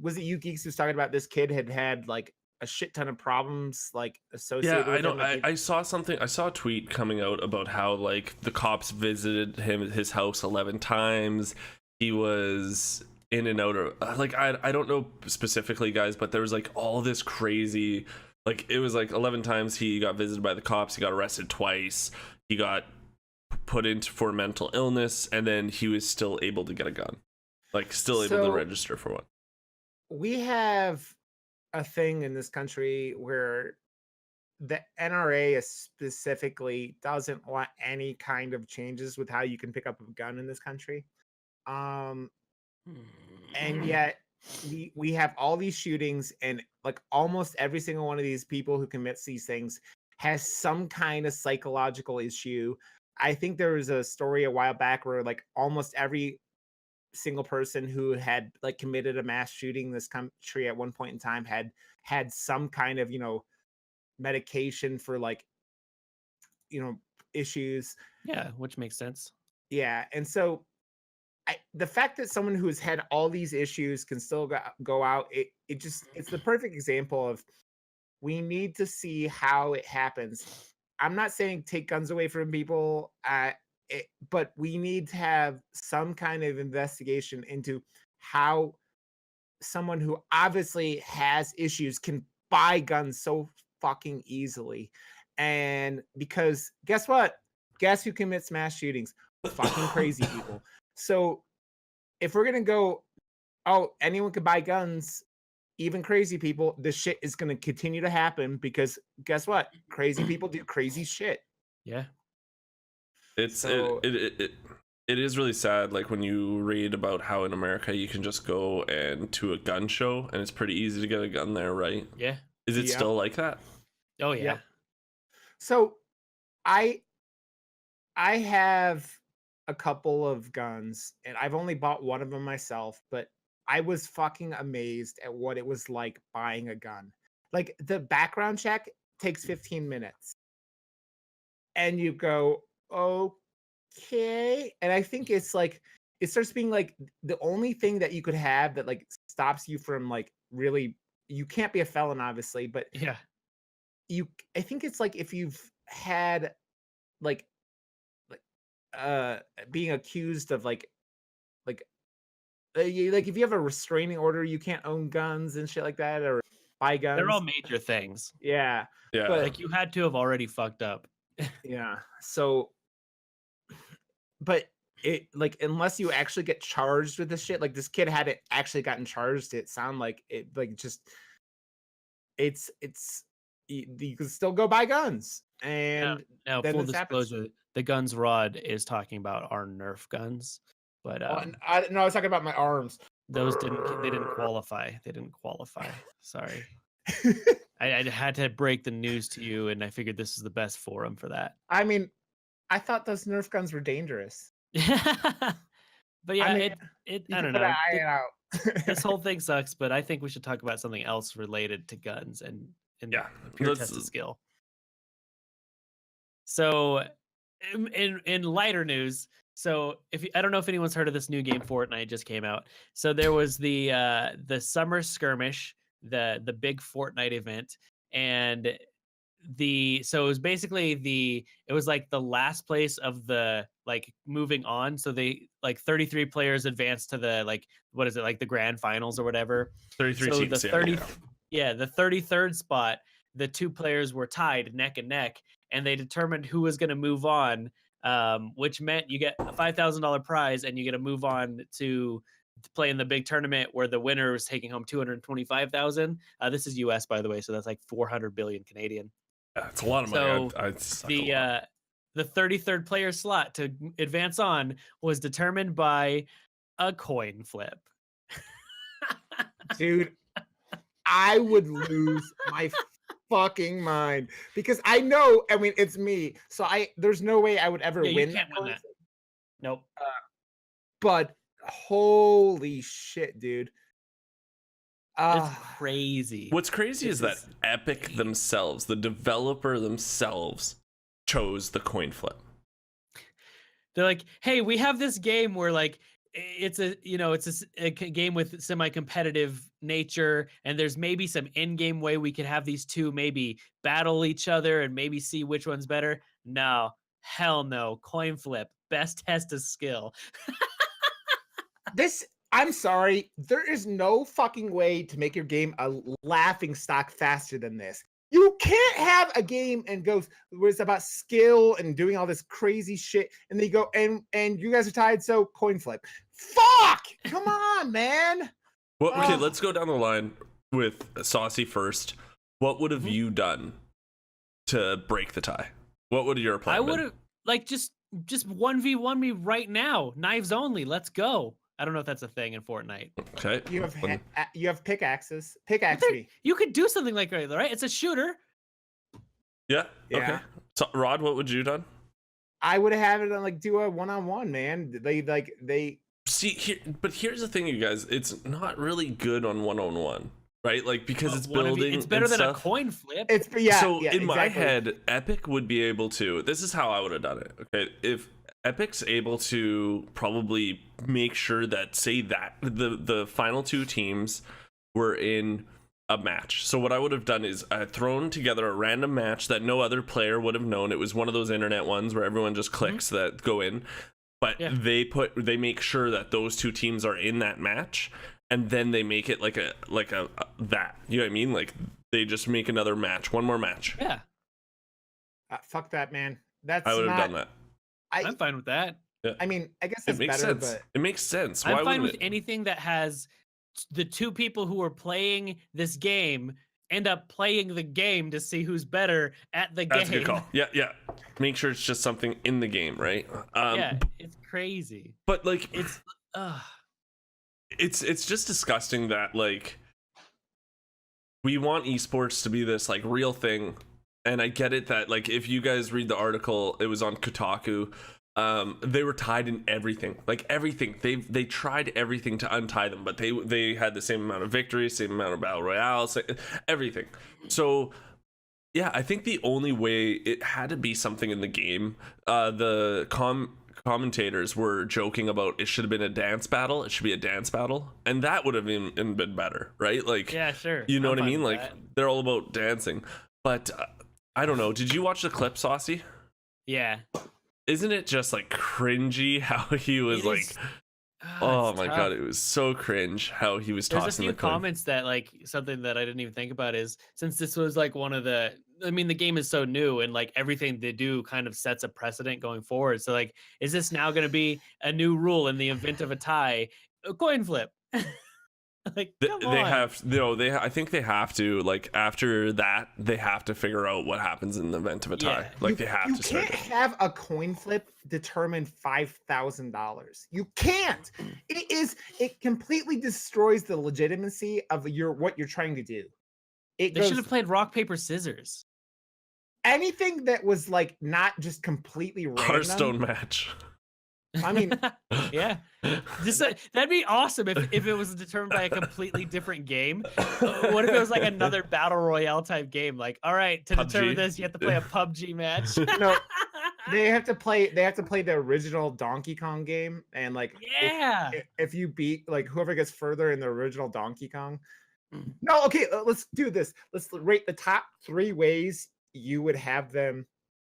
[SPEAKER 3] was it you geeks who's talking about this kid had like a shit ton of problems like
[SPEAKER 2] Yeah,
[SPEAKER 3] associated
[SPEAKER 2] I
[SPEAKER 3] with
[SPEAKER 2] know.
[SPEAKER 3] him. Like
[SPEAKER 2] I saw something. I saw a tweet coming out about how like the cops visited his house 11 times. He was in and out of like I don't know specifically, guys, but there was like all this crazy, like it was like 11 times he got visited by the cops. He got arrested twice. He got put into for mental illness, and then he was still able to get a gun, like still able to
[SPEAKER 3] So-
[SPEAKER 2] register for one.
[SPEAKER 3] we have a thing in this country where the NRA specifically doesn't want any kind of changes with how you can pick up a gun in this country. And yet we have all these shootings, and like almost every single one of these people who commits these things has some kind of psychological issue. I think there was a story a while back where like almost every single person who had like committed a mass shooting in this country at one point in time had some kind of, you know, medication for like, you know, issues.
[SPEAKER 1] Yeah, which makes sense.
[SPEAKER 3] Yeah. And so the fact that someone who's had all these issues can still go out, it's the perfect example of we need to see how it happens. I'm not saying take guns away from people, but we need to have some kind of investigation into how someone who obviously has issues can buy guns so fucking easily. And because guess what? Guess who commits mass shootings? Fucking crazy people. So if we're gonna go, oh, anyone can buy guns, even crazy people, this shit is gonna continue to happen because guess what? Crazy people do crazy shit.
[SPEAKER 1] Yeah.
[SPEAKER 2] It's
[SPEAKER 3] So-
[SPEAKER 2] it is really sad, like when you read about how in America you can just go and to a gun show and it's pretty easy to get a gun there, right?
[SPEAKER 1] Yeah.
[SPEAKER 2] Is it
[SPEAKER 3] Yeah.
[SPEAKER 2] still like that?
[SPEAKER 1] Oh yeah.
[SPEAKER 3] Yep. So I have a couple of guns, and I've only bought one of them myself, but I was fucking amazed at what it was like buying a gun. Like the background check takes 15 minutes. And you go, okay. And I think it's like it starts being like the only thing that you could have that like stops you from like really, you can't be a felon, obviously, but
[SPEAKER 1] Yeah.
[SPEAKER 3] I think it's like if you've had like being accused of like like if you have a restraining order, you can't own guns and shit like that or buy guns.
[SPEAKER 1] They're all major things.
[SPEAKER 3] Yeah.
[SPEAKER 2] Yeah.
[SPEAKER 3] But-
[SPEAKER 1] Like you had to have already fucked up.
[SPEAKER 3] Yeah. So but it like unless you actually get charged with this shit, like this kid hadn't actually gotten charged, it sound like it like just it's you can still go buy guns. And
[SPEAKER 1] Now,
[SPEAKER 3] then
[SPEAKER 1] full
[SPEAKER 3] this happens.
[SPEAKER 1] disclosure, the guns Rod is talking about are Nerf guns, but
[SPEAKER 3] and I was talking about my arms.
[SPEAKER 1] those didn't qualify. They didn't qualify. Sorry. I had to break the news to you, and I figured this is the best forum for that.
[SPEAKER 3] I mean, I thought those Nerf guns were dangerous.
[SPEAKER 1] But yeah,
[SPEAKER 3] I mean,
[SPEAKER 1] it
[SPEAKER 3] You
[SPEAKER 1] I
[SPEAKER 3] can
[SPEAKER 1] don't
[SPEAKER 3] put
[SPEAKER 1] know.
[SPEAKER 3] an iron out.
[SPEAKER 1] This whole thing sucks, but I think we should talk about something else related to guns and
[SPEAKER 2] Yeah,
[SPEAKER 1] the pure
[SPEAKER 2] let's-
[SPEAKER 1] test of skill. So, in lighter news, so I don't know if anyone's heard of this new game Fortnite just came out. So there was the summer skirmish, the big Fortnite event, and so it was basically it was like the last place of the like moving on. So they like 33 players advanced to the like what is it like the grand finals or whatever.
[SPEAKER 2] 33
[SPEAKER 1] So
[SPEAKER 2] teams.
[SPEAKER 1] the
[SPEAKER 2] yeah,
[SPEAKER 1] 30 yeah, the 33rd spot, the two players were tied neck and neck, and they determined who was going to move on, which meant you get a $5,000 prize and you get to move on to play in the big tournament where the winner is taking home 225,000. This is US, by the way, so that's like 400 billion Canadian.
[SPEAKER 2] Yeah, it's a lot of money. I'd suck a lot.
[SPEAKER 1] The 33rd player slot to advance on was determined by a coin flip.
[SPEAKER 3] Dude, I would lose my fucking mind because I know, I mean, it's me. So there's no way I would ever
[SPEAKER 1] Yeah, you
[SPEAKER 3] win
[SPEAKER 1] can't win
[SPEAKER 3] coin
[SPEAKER 1] that.
[SPEAKER 3] flip.
[SPEAKER 1] Nope.
[SPEAKER 3] But holy shit, dude.
[SPEAKER 1] It's
[SPEAKER 3] Uh,
[SPEAKER 1] crazy.
[SPEAKER 2] What's crazy
[SPEAKER 3] This
[SPEAKER 2] is that
[SPEAKER 3] is-
[SPEAKER 2] Epic themselves, the developer themselves, chose the coin flip.
[SPEAKER 1] They're like, hey, we have this game where like it's a game with semi-competitive nature, and there's maybe some in-game way we could have these two maybe battle each other and maybe see which one's better. No, hell no, coin flip, best test of skill.
[SPEAKER 3] I'm sorry, there is no fucking way to make your game a laughing stock faster than this. You can't have a game and goes where it's about skill and doing all this crazy shit, and then you go and you guys are tied, so coin flip. Fuck! Come on, man.
[SPEAKER 2] Well, okay,
[SPEAKER 3] Ugh.
[SPEAKER 2] let's go down the line with Saucy first. What would have you done to break the tie? What would your plan
[SPEAKER 1] I
[SPEAKER 2] been?
[SPEAKER 1] would have like just 1v1 me right now, knives only. Let's go. I don't know if that's a thing in Fortnite.
[SPEAKER 2] Okay.
[SPEAKER 3] You have pickaxes. Pickaxe
[SPEAKER 1] There-
[SPEAKER 3] me.
[SPEAKER 1] You could do something like that, right? It's a shooter.
[SPEAKER 2] Yeah. Okay.
[SPEAKER 3] Yeah.
[SPEAKER 2] So, Rod, what would you done?
[SPEAKER 3] I would have it on like do a one-on-one, man. They
[SPEAKER 2] See here, but here's the thing, you guys. It's not really good on one-on-one, right? Like because it's building.
[SPEAKER 1] It's better
[SPEAKER 2] and
[SPEAKER 1] than
[SPEAKER 2] stuff.
[SPEAKER 1] a coin flip.
[SPEAKER 3] it's yeah.
[SPEAKER 2] So
[SPEAKER 3] yeah,
[SPEAKER 2] in my
[SPEAKER 3] exactly.
[SPEAKER 2] head, Epic would be able to. This is how I would have done it. Okay, if Epic's able to probably make sure that, say that the final two teams were in a match. So what I would have done is I had thrown together a random match that no other player would have known. It was one of those internet ones where everyone just clicks that go in. But
[SPEAKER 1] Yeah.
[SPEAKER 2] they make sure that those two teams are in that match, and then they make it like a that. You know what I mean? Like they just make another match, one more match.
[SPEAKER 1] Yeah,
[SPEAKER 3] Fuck that, man. That's
[SPEAKER 2] I would have
[SPEAKER 3] not,
[SPEAKER 2] done that.
[SPEAKER 1] I'm fine with that.
[SPEAKER 3] I mean, I guess
[SPEAKER 2] It
[SPEAKER 3] it's
[SPEAKER 2] makes
[SPEAKER 3] better,
[SPEAKER 2] sense.
[SPEAKER 3] but
[SPEAKER 2] It makes sense. Why
[SPEAKER 1] I'm fine
[SPEAKER 2] wouldn't
[SPEAKER 1] with
[SPEAKER 2] it?
[SPEAKER 1] anything that has the two people who are playing this game end up playing the game to see who's better at the
[SPEAKER 2] That's a
[SPEAKER 1] game.
[SPEAKER 2] good call. Yeah, yeah. Make sure it's just something in the game, right?
[SPEAKER 1] Yeah, it's crazy.
[SPEAKER 2] But like,
[SPEAKER 1] It's
[SPEAKER 2] it's just disgusting that like we want esports to be this like real thing, and I get it that like if you guys read the article, it was on Kotaku. They were tied in everything, like everything. They tried everything to untie them, but they had the same amount of victories, same amount of battle royales, everything. So yeah, I think the only way it had to be something in the game. The commentators were joking about it should have been a dance battle. It should be a dance battle, and that would have been better, right? Like,
[SPEAKER 1] yeah, sure.
[SPEAKER 2] you know
[SPEAKER 1] I'm
[SPEAKER 2] what I
[SPEAKER 1] fine
[SPEAKER 2] mean?
[SPEAKER 1] with
[SPEAKER 2] Like
[SPEAKER 1] that.
[SPEAKER 2] they're all about dancing, but I don't know. Did you watch the clip, Saucy?
[SPEAKER 1] Yeah.
[SPEAKER 2] Isn't it just like cringy how he was
[SPEAKER 1] It
[SPEAKER 2] like,
[SPEAKER 1] is-
[SPEAKER 2] oh
[SPEAKER 1] it's
[SPEAKER 2] my
[SPEAKER 1] tough.
[SPEAKER 2] god, it was so cringe how he was
[SPEAKER 1] There's a
[SPEAKER 2] tossing
[SPEAKER 1] few
[SPEAKER 2] the coin.
[SPEAKER 1] comments that like something that I didn't even think about is since this was like one of the I mean the game is so new and like everything they do kind of sets a precedent going forward. So like is this now going to be a new rule in the event of a tie? A coin flip. Like come
[SPEAKER 2] They
[SPEAKER 1] on.
[SPEAKER 2] have I think they have to, like, after that they have to figure out what happens in the event of a tie.
[SPEAKER 1] Yeah.
[SPEAKER 2] Like they have
[SPEAKER 3] you
[SPEAKER 2] to start
[SPEAKER 3] can't have a coin flip determine $5,000. You can't. It completely destroys the legitimacy of what you're trying to do. It
[SPEAKER 1] They
[SPEAKER 3] goes
[SPEAKER 1] should have played rock paper scissors.
[SPEAKER 3] anything that was like not just completely random.
[SPEAKER 2] Hearthstone match.
[SPEAKER 3] I mean,
[SPEAKER 1] Yeah. Just that'd be awesome if it was determined by a completely different game. What if it was like another battle royale type game? Like, all right, to determine
[SPEAKER 2] PUBG.
[SPEAKER 1] this, you have to play a PUBG match.
[SPEAKER 3] no, they have to play the original Donkey Kong game, and like
[SPEAKER 1] Yeah.
[SPEAKER 3] if you beat like whoever gets further in the original Donkey Kong.
[SPEAKER 1] Mm.
[SPEAKER 3] No, okay, let's do this. Let's rate the top 3 ways you would have them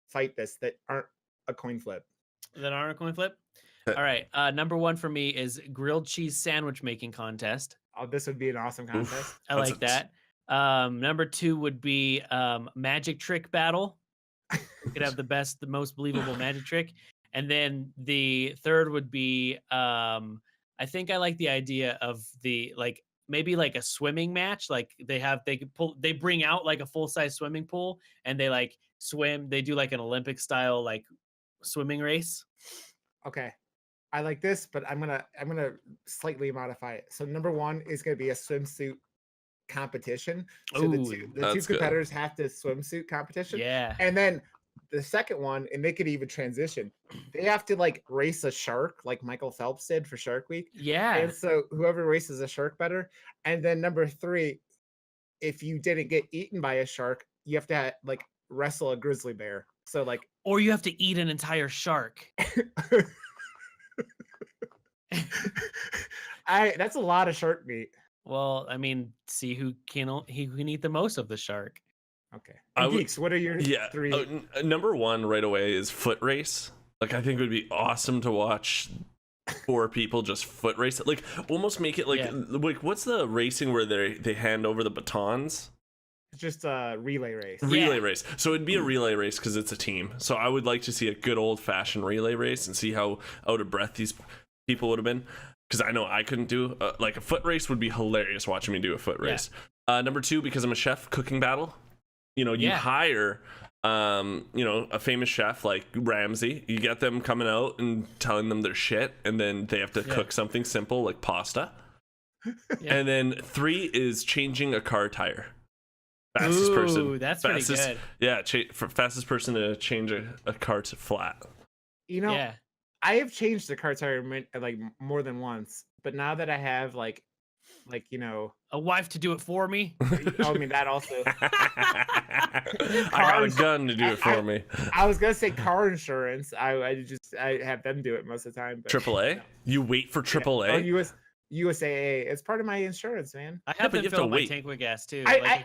[SPEAKER 3] fight this that aren't a coin flip.
[SPEAKER 1] That aren't a coin flip. All right. Number 1 for me is grilled cheese sandwich making contest.
[SPEAKER 3] Oh, this would be an awesome contest.
[SPEAKER 1] I
[SPEAKER 2] That's
[SPEAKER 1] like that. Number 2 would be magic trick battle. You could have the most believable magic trick. And then the third would be I think I like the idea of the like maybe like a swimming match. Like they bring out like a full-size swimming pool and they like swim. They do like an Olympic style like swimming race.
[SPEAKER 3] Okay. I like this, but I'm gonna slightly modify it. So number 1 is gonna be a swimsuit competition. So the
[SPEAKER 1] Ooh,
[SPEAKER 3] two
[SPEAKER 2] that's good.
[SPEAKER 3] competitors have to swimsuit competition.
[SPEAKER 1] Yeah.
[SPEAKER 3] And then the second one, and they could even transition. They have to like race a shark, like Michael Phelps did for Shark Week.
[SPEAKER 1] Yeah.
[SPEAKER 3] And so whoever races a shark better. And then number 3, if you didn't get eaten by a shark, you have to like wrestle a grizzly bear. So like,
[SPEAKER 1] Or you have to eat an entire shark.
[SPEAKER 3] that's a lot of shark meat.
[SPEAKER 1] Well, I mean, see who can eat the most of the shark.
[SPEAKER 3] Okay.
[SPEAKER 2] I
[SPEAKER 3] And
[SPEAKER 2] would-
[SPEAKER 3] Geeks, what are your 3?
[SPEAKER 2] Number 1 right away is foot race. Like, I think it would be awesome to watch 4 people just foot race it. Like, almost make it like,
[SPEAKER 1] Yeah.
[SPEAKER 2] like what's the racing where they hand over the batons?
[SPEAKER 3] It's just a relay race.
[SPEAKER 2] Relay race. So it'd be a relay race because it's a team. So I would like to see a good old fashioned relay race and see how out of breath these people would have been. Because I know I couldn't do like a foot race would be hilarious watching me do a foot race. Number 2, because I'm a chef, cooking battle. You know, you hire a famous chef like Ramsay. You get them coming out and telling them their shit, and then they have to cook something simple like pasta. And then 3 is changing a car tire. Fastest person.
[SPEAKER 1] That's pretty good.
[SPEAKER 2] Yeah, fastest person to change a car to flat.
[SPEAKER 3] You know, I have changed the car tire like more than once, but now that I have like you know,
[SPEAKER 1] a wife to do it for me.
[SPEAKER 3] I mean that also.
[SPEAKER 2] I got a gun to do it for me.
[SPEAKER 3] I was gonna say car insurance. I have them do it most of the time. But,
[SPEAKER 2] AAA?
[SPEAKER 3] no.
[SPEAKER 2] You wait for AAA?
[SPEAKER 3] Oh, USAA. It's part of my insurance, man.
[SPEAKER 1] I have
[SPEAKER 2] but
[SPEAKER 1] to
[SPEAKER 2] you have
[SPEAKER 1] fill
[SPEAKER 2] to
[SPEAKER 1] up my
[SPEAKER 2] wait.
[SPEAKER 1] tank with gas too.
[SPEAKER 3] I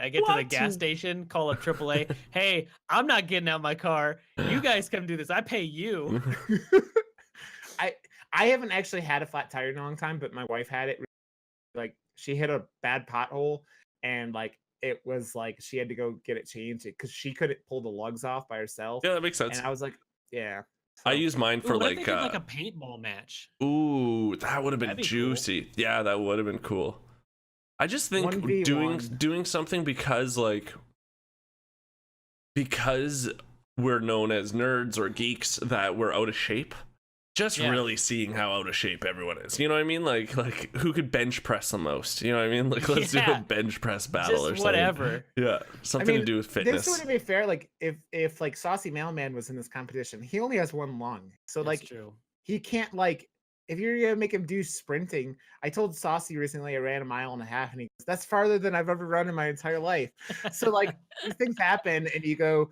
[SPEAKER 1] get to the
[SPEAKER 3] want
[SPEAKER 1] gas
[SPEAKER 3] to.
[SPEAKER 1] station, call up AAA. Hey, I'm not getting out my car. You guys come do this. I pay you.
[SPEAKER 3] I haven't actually had a flat tire in a long time, but my wife had it. Like she hit a bad pothole, and like it was like she had to go get it changed because she couldn't pull the lugs off by herself.
[SPEAKER 2] Yeah, that makes sense.
[SPEAKER 3] And I was like, yeah.
[SPEAKER 2] I use mine for
[SPEAKER 1] what if
[SPEAKER 2] like
[SPEAKER 1] they did, like a paintball match.
[SPEAKER 2] Ooh, that would have been
[SPEAKER 1] That'd be
[SPEAKER 2] juicy. Cool. Yeah, that would have been cool. I just think
[SPEAKER 3] 1v1.
[SPEAKER 2] doing something because we're known as nerds or geeks that we're out of shape. Just really seeing how out of shape everyone is. You know what I mean? Like who could bench press the most? You know what I mean? Like let's do a bench press battle or something.
[SPEAKER 1] Whatever.
[SPEAKER 2] Yeah, something to do with fitness.
[SPEAKER 3] This wouldn't be fair. Like if like Saucy Mailman was in this competition, he only has one lung, so
[SPEAKER 1] That's
[SPEAKER 3] like
[SPEAKER 1] true.
[SPEAKER 3] he can't like. If you're gonna make him do sprinting, I told Saucy recently I ran 1.5 miles, and he goes, "That's farther than I've ever run in my entire life." So like these things happen, and you go.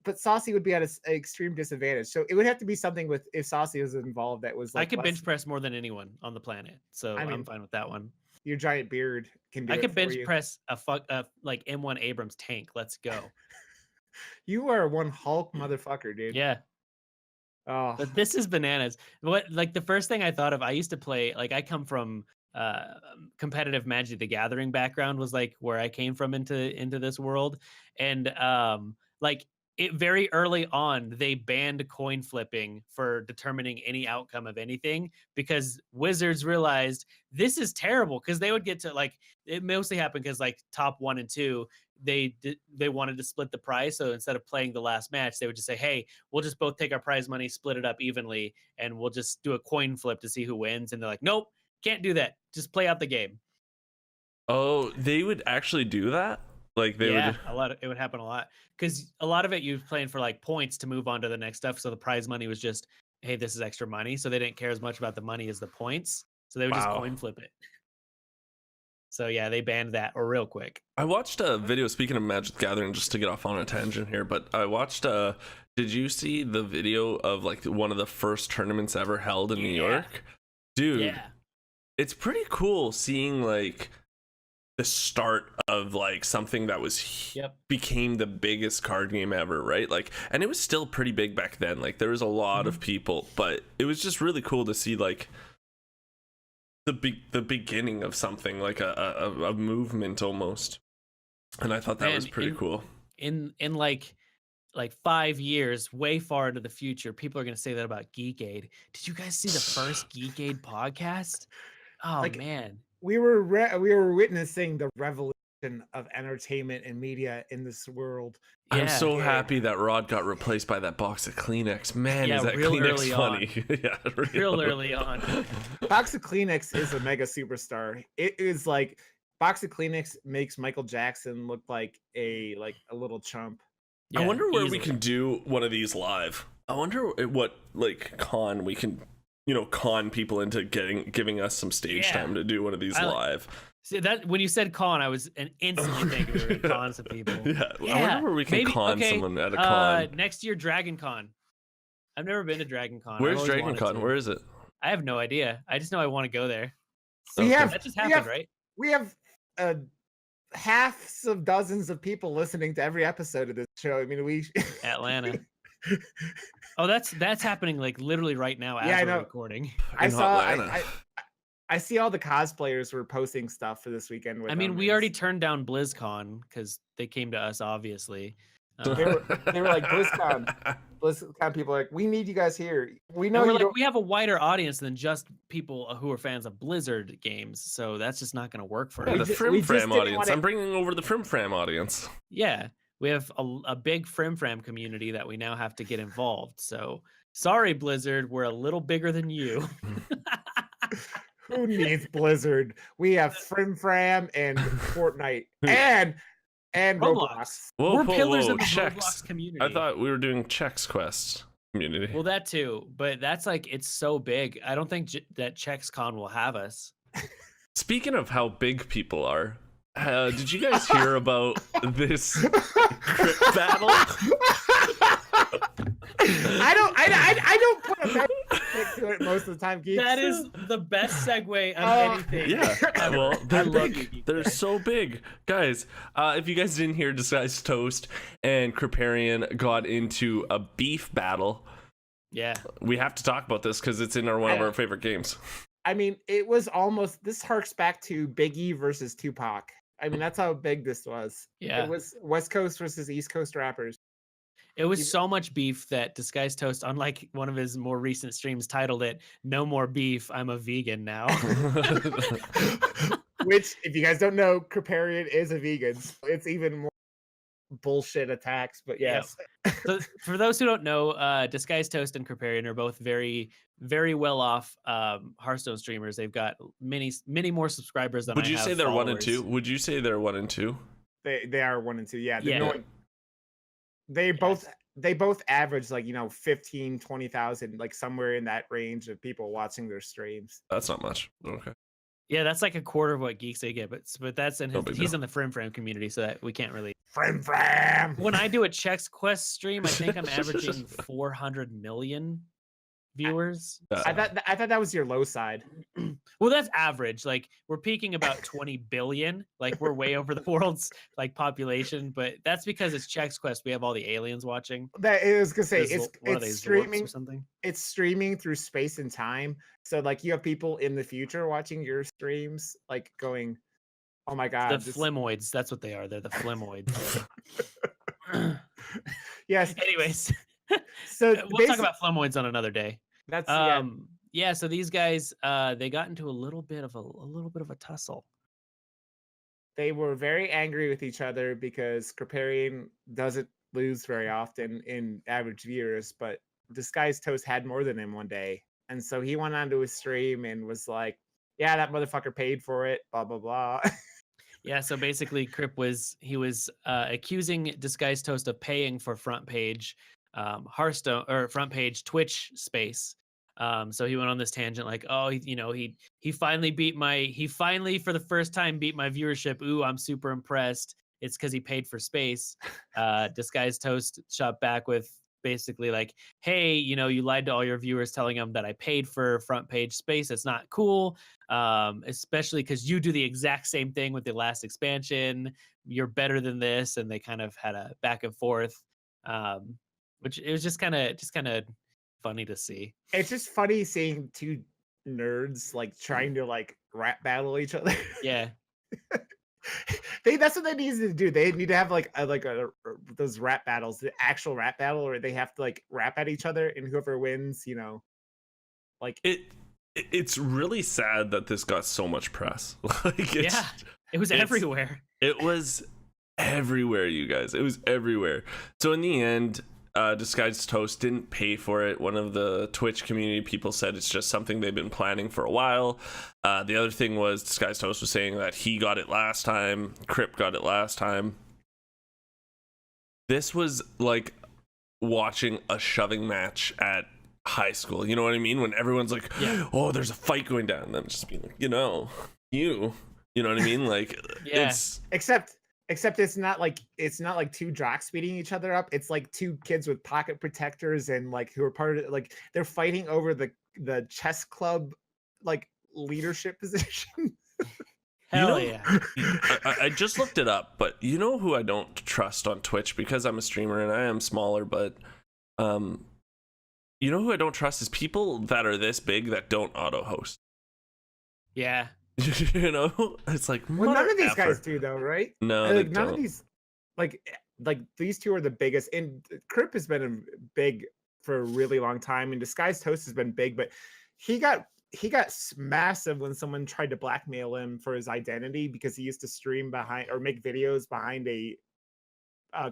[SPEAKER 3] But Saucy would be at an extreme disadvantage. So it would have to be something with if Saucy was involved that was like
[SPEAKER 1] I could bench press more than anyone on the planet, so I'm fine with that one.
[SPEAKER 3] Your giant beard can do it.
[SPEAKER 1] I could
[SPEAKER 3] for
[SPEAKER 1] bench
[SPEAKER 3] you.
[SPEAKER 1] press a like M1 Abrams tank. Let's go.
[SPEAKER 3] You are one Hulk motherfucker, dude.
[SPEAKER 1] Yeah.
[SPEAKER 3] Oh,
[SPEAKER 1] But this is bananas. What like the first thing I thought of, I used to play, like I come from competitive Magic the Gathering background, was like where I came from into this world. And like it very early on, they banned coin flipping for determining any outcome of anything because Wizards realized this is terrible, because they would get to like, it mostly happened because like top 1 and 2, they wanted to split the prize. So instead of playing the last match, they would just say, hey, we'll just both take our prize money, split it up evenly, and we'll just do a coin flip to see who wins. And they're like, nope, can't do that. Just play out the game.
[SPEAKER 2] Oh, they would actually do that? Like they would.
[SPEAKER 1] It would happen a lot because a lot of it you're playing for like points to move on to the next stuff. So the prize money was just, hey, this is extra money. So they didn't care as much about the money as the points. So they would just coin flip it. So yeah, they banned that real quick.
[SPEAKER 2] I watched a video, speaking of Magic the Gathering, just to get off on a tangent here, but I watched did you see the video of like one of the first tournaments ever held in New York? Dude, it's pretty cool seeing like the start of like something that was became the biggest card game ever, right? Like, and it was still pretty big back then. Like there was a lot of people, but it was just really cool to see like the beginning of something, like a movement almost. And I thought that was pretty cool.
[SPEAKER 1] In like 5 years, way far into the future, people are going to say that about GeekAid. Did you guys see the first GeekAid podcast? Oh like, man.
[SPEAKER 3] We were witnessing the revolution of entertainment and media in this world.
[SPEAKER 2] I'm so happy that Rod got replaced by that box of Kleenex. Man, is that Kleenex funny?
[SPEAKER 1] Yeah, real early on.
[SPEAKER 3] Box of Kleenex is a mega superstar. It is like box of Kleenex makes Michael Jackson look like a little chump.
[SPEAKER 2] I
[SPEAKER 1] Yeah,
[SPEAKER 2] wonder where we
[SPEAKER 1] easily.
[SPEAKER 2] can do one of these live. I wonder what like con we can, con people into giving us some stage
[SPEAKER 1] Yeah.
[SPEAKER 2] time to do one of these
[SPEAKER 1] I like-
[SPEAKER 2] live.
[SPEAKER 1] See that when you said con, I was instantly thinking we were gonna con some people.
[SPEAKER 2] Yeah, I wonder where we can
[SPEAKER 1] maybe,
[SPEAKER 2] con
[SPEAKER 1] okay,
[SPEAKER 2] someone at a con.
[SPEAKER 1] next year, Dragon Con. I've never been to Dragon Con. I've
[SPEAKER 2] Where's
[SPEAKER 1] always
[SPEAKER 2] Dragon
[SPEAKER 1] wanted
[SPEAKER 2] Con?
[SPEAKER 1] to.
[SPEAKER 2] Where is it?
[SPEAKER 1] I have no idea. I just know I want to go there.
[SPEAKER 3] We have
[SPEAKER 1] That just
[SPEAKER 3] we
[SPEAKER 1] happened,
[SPEAKER 3] have
[SPEAKER 1] right?
[SPEAKER 3] we have halves of dozens of people listening to every episode of this show. I mean, we
[SPEAKER 1] Atlanta. Oh, that's happening like literally right now as
[SPEAKER 3] Yeah, I
[SPEAKER 1] we're
[SPEAKER 3] know.
[SPEAKER 1] recording.
[SPEAKER 3] I
[SPEAKER 2] In
[SPEAKER 3] saw
[SPEAKER 2] Atlanta.
[SPEAKER 3] I see all the cosplayers were posting stuff for this weekend. With
[SPEAKER 1] I mean,
[SPEAKER 3] them,
[SPEAKER 1] we
[SPEAKER 3] and
[SPEAKER 1] already turned down BlizzCon because they came to us, obviously.
[SPEAKER 3] they were like BlizzCon. BlizzCon people are like, we need you guys here. We know
[SPEAKER 1] And we're
[SPEAKER 3] you
[SPEAKER 1] like,
[SPEAKER 3] don't.
[SPEAKER 1] we have a wider audience than just people who are fans of Blizzard games, so that's just not going to work for
[SPEAKER 2] Yeah,
[SPEAKER 1] us.
[SPEAKER 2] the
[SPEAKER 3] just
[SPEAKER 2] Frim Fram
[SPEAKER 3] didn't
[SPEAKER 2] audience.
[SPEAKER 3] wanna-
[SPEAKER 2] I'm bringing over the Frim Fram audience.
[SPEAKER 1] Yeah, we have a big Frim Fram community that we now have to get involved. So sorry, Blizzard, we're a little bigger than you.
[SPEAKER 3] Who needs Blizzard? We have Frim Fram and Fortnite and Roblox.
[SPEAKER 2] Whoa,
[SPEAKER 1] We're
[SPEAKER 2] whoa,
[SPEAKER 1] pillars
[SPEAKER 2] whoa,
[SPEAKER 1] of the
[SPEAKER 2] Chex.
[SPEAKER 1] Roblox community.
[SPEAKER 2] I thought we were doing Chex Quest community.
[SPEAKER 1] Well, that too, but that's like it's so big. I don't think that ChexCon will have us.
[SPEAKER 2] Speaking of how big people are, did you guys hear about this Kripp battle?
[SPEAKER 3] I don't put a big to it most of the time, Geeks.
[SPEAKER 1] That is the best segue of
[SPEAKER 3] Oh,
[SPEAKER 1] anything.
[SPEAKER 2] Yeah,
[SPEAKER 1] ever.
[SPEAKER 2] well,
[SPEAKER 1] I
[SPEAKER 2] they're
[SPEAKER 1] love
[SPEAKER 2] big.
[SPEAKER 1] you,
[SPEAKER 2] They're
[SPEAKER 1] Geek.
[SPEAKER 2] so big, guys. If you guys didn't hear, Disguised Toast and Kripparian got into a beef battle.
[SPEAKER 1] Yeah.
[SPEAKER 2] We have to talk about this because it's in one of our favorite games.
[SPEAKER 3] I mean, it was almost. This harks back to Biggie versus Tupac. I mean, that's how big this was.
[SPEAKER 1] Yeah.
[SPEAKER 3] It was West Coast versus East Coast rappers.
[SPEAKER 1] It was so much beef that Disguised Toast, unlike one of his more recent streams, titled it "No More Beef, I'm a Vegan Now."
[SPEAKER 3] Which, if you guys don't know, Kripparian is a vegan. So it's even more bullshit attacks. But yes,
[SPEAKER 1] So for those who don't know, Disguised Toast and Kripparian are both very, very well off Hearthstone streamers. They've got many more subscribers than
[SPEAKER 2] Would
[SPEAKER 1] I
[SPEAKER 2] you
[SPEAKER 1] have
[SPEAKER 2] say they're 1 and
[SPEAKER 1] followers.
[SPEAKER 2] 2? Would you say they're 1 and 2?
[SPEAKER 3] they are 1 and 2. Yeah,
[SPEAKER 1] Yeah.
[SPEAKER 3] They both average like 15, 20,000, like somewhere in that range of people watching their streams.
[SPEAKER 2] That's not much. Okay.
[SPEAKER 1] Yeah, that's like a quarter of what GeekAid get, but that's in
[SPEAKER 2] No
[SPEAKER 1] his,
[SPEAKER 2] big
[SPEAKER 1] he's
[SPEAKER 2] deal.
[SPEAKER 1] in the Frim Fram community, so that we can't really.
[SPEAKER 3] Frim Fram.
[SPEAKER 1] When I do a Chex Quest stream, I think I'm averaging 400 million viewers.
[SPEAKER 3] I thought that was your low side.
[SPEAKER 1] Well, that's average. Like we're peaking about 20 billion. Like we're way over the world's like population, but that's because it's Chex Quest. We have all the aliens watching.
[SPEAKER 3] That I was gonna say
[SPEAKER 1] There's
[SPEAKER 3] it's
[SPEAKER 1] what are they,
[SPEAKER 3] it's
[SPEAKER 1] Zorps
[SPEAKER 3] streaming.
[SPEAKER 1] or something.
[SPEAKER 3] It's streaming through space and time. So like you have people in the future watching your streams, like going, "Oh my god!"
[SPEAKER 1] The Flemoids. That's what they are. They're the Flemoids.
[SPEAKER 3] Yes.
[SPEAKER 1] Anyways,
[SPEAKER 3] So
[SPEAKER 1] we'll talk about Flemoids on another day.
[SPEAKER 3] that's
[SPEAKER 1] Yeah, so these guys they got into a little bit of a tussle.
[SPEAKER 3] they were very angry with each other because Kripparian doesn't lose very often in average viewers, but Disguised Toast had more than him one day. And so he went onto his stream and was like, yeah, that motherfucker paid for it, blah, blah, blah.
[SPEAKER 1] Yeah, so basically Kripp was accusing Disguised Toast of paying for front page Hearthstone or front page Twitch space. So he went on this tangent like, oh, he finally for the first time beat my viewership. Ooh, I'm super impressed. It's because he paid for space. Disguised Toast shot back with basically like, hey, you lied to all your viewers telling them that I paid for front page space. It's not cool. Especially because you do the exact same thing with the last expansion. You're better than this. And they kind of had a back and forth, which it was just kind of funny to see.
[SPEAKER 3] It's just funny seeing two nerds like trying to like rap battle each other.
[SPEAKER 1] Yeah.
[SPEAKER 3] That's what they need to do. They need to have like those rap battles, the actual rap battle, where they have to like rap at each other, and whoever wins, like
[SPEAKER 2] It's really sad that this got so much press.
[SPEAKER 1] It was everywhere.
[SPEAKER 2] It was everywhere, you guys. It was everywhere. So in the end, Disguised Toast didn't pay for it. One of the Twitch community people said it's just something they've been planning for a while. The other thing was Disguised Toast was saying that he got it last time. Kripp got it last time. this was like watching a shoving match at high school. You know what I mean? When everyone's like, oh, there's a fight going down. And then just being like, you know what I mean? Like, it's
[SPEAKER 3] except it's not like two jocks beating each other up. It's like two kids with pocket protectors and like who are part of like they're fighting over the chess club like leadership position.
[SPEAKER 1] Hell yeah.
[SPEAKER 2] I just looked it up, but you know who I don't trust on Twitch because I'm a streamer and I am smaller, but you know who I don't trust is people that are this big that don't auto host.
[SPEAKER 1] Yeah.
[SPEAKER 2] You know, it's like,
[SPEAKER 3] well, none of these guys do though, right?
[SPEAKER 2] No,
[SPEAKER 3] like none of these like these two are the biggest, and Kripp has been big for a really long time, and Disguised Host has been big, but he got massive when someone tried to blackmail him for his identity because he used to stream behind or make videos behind a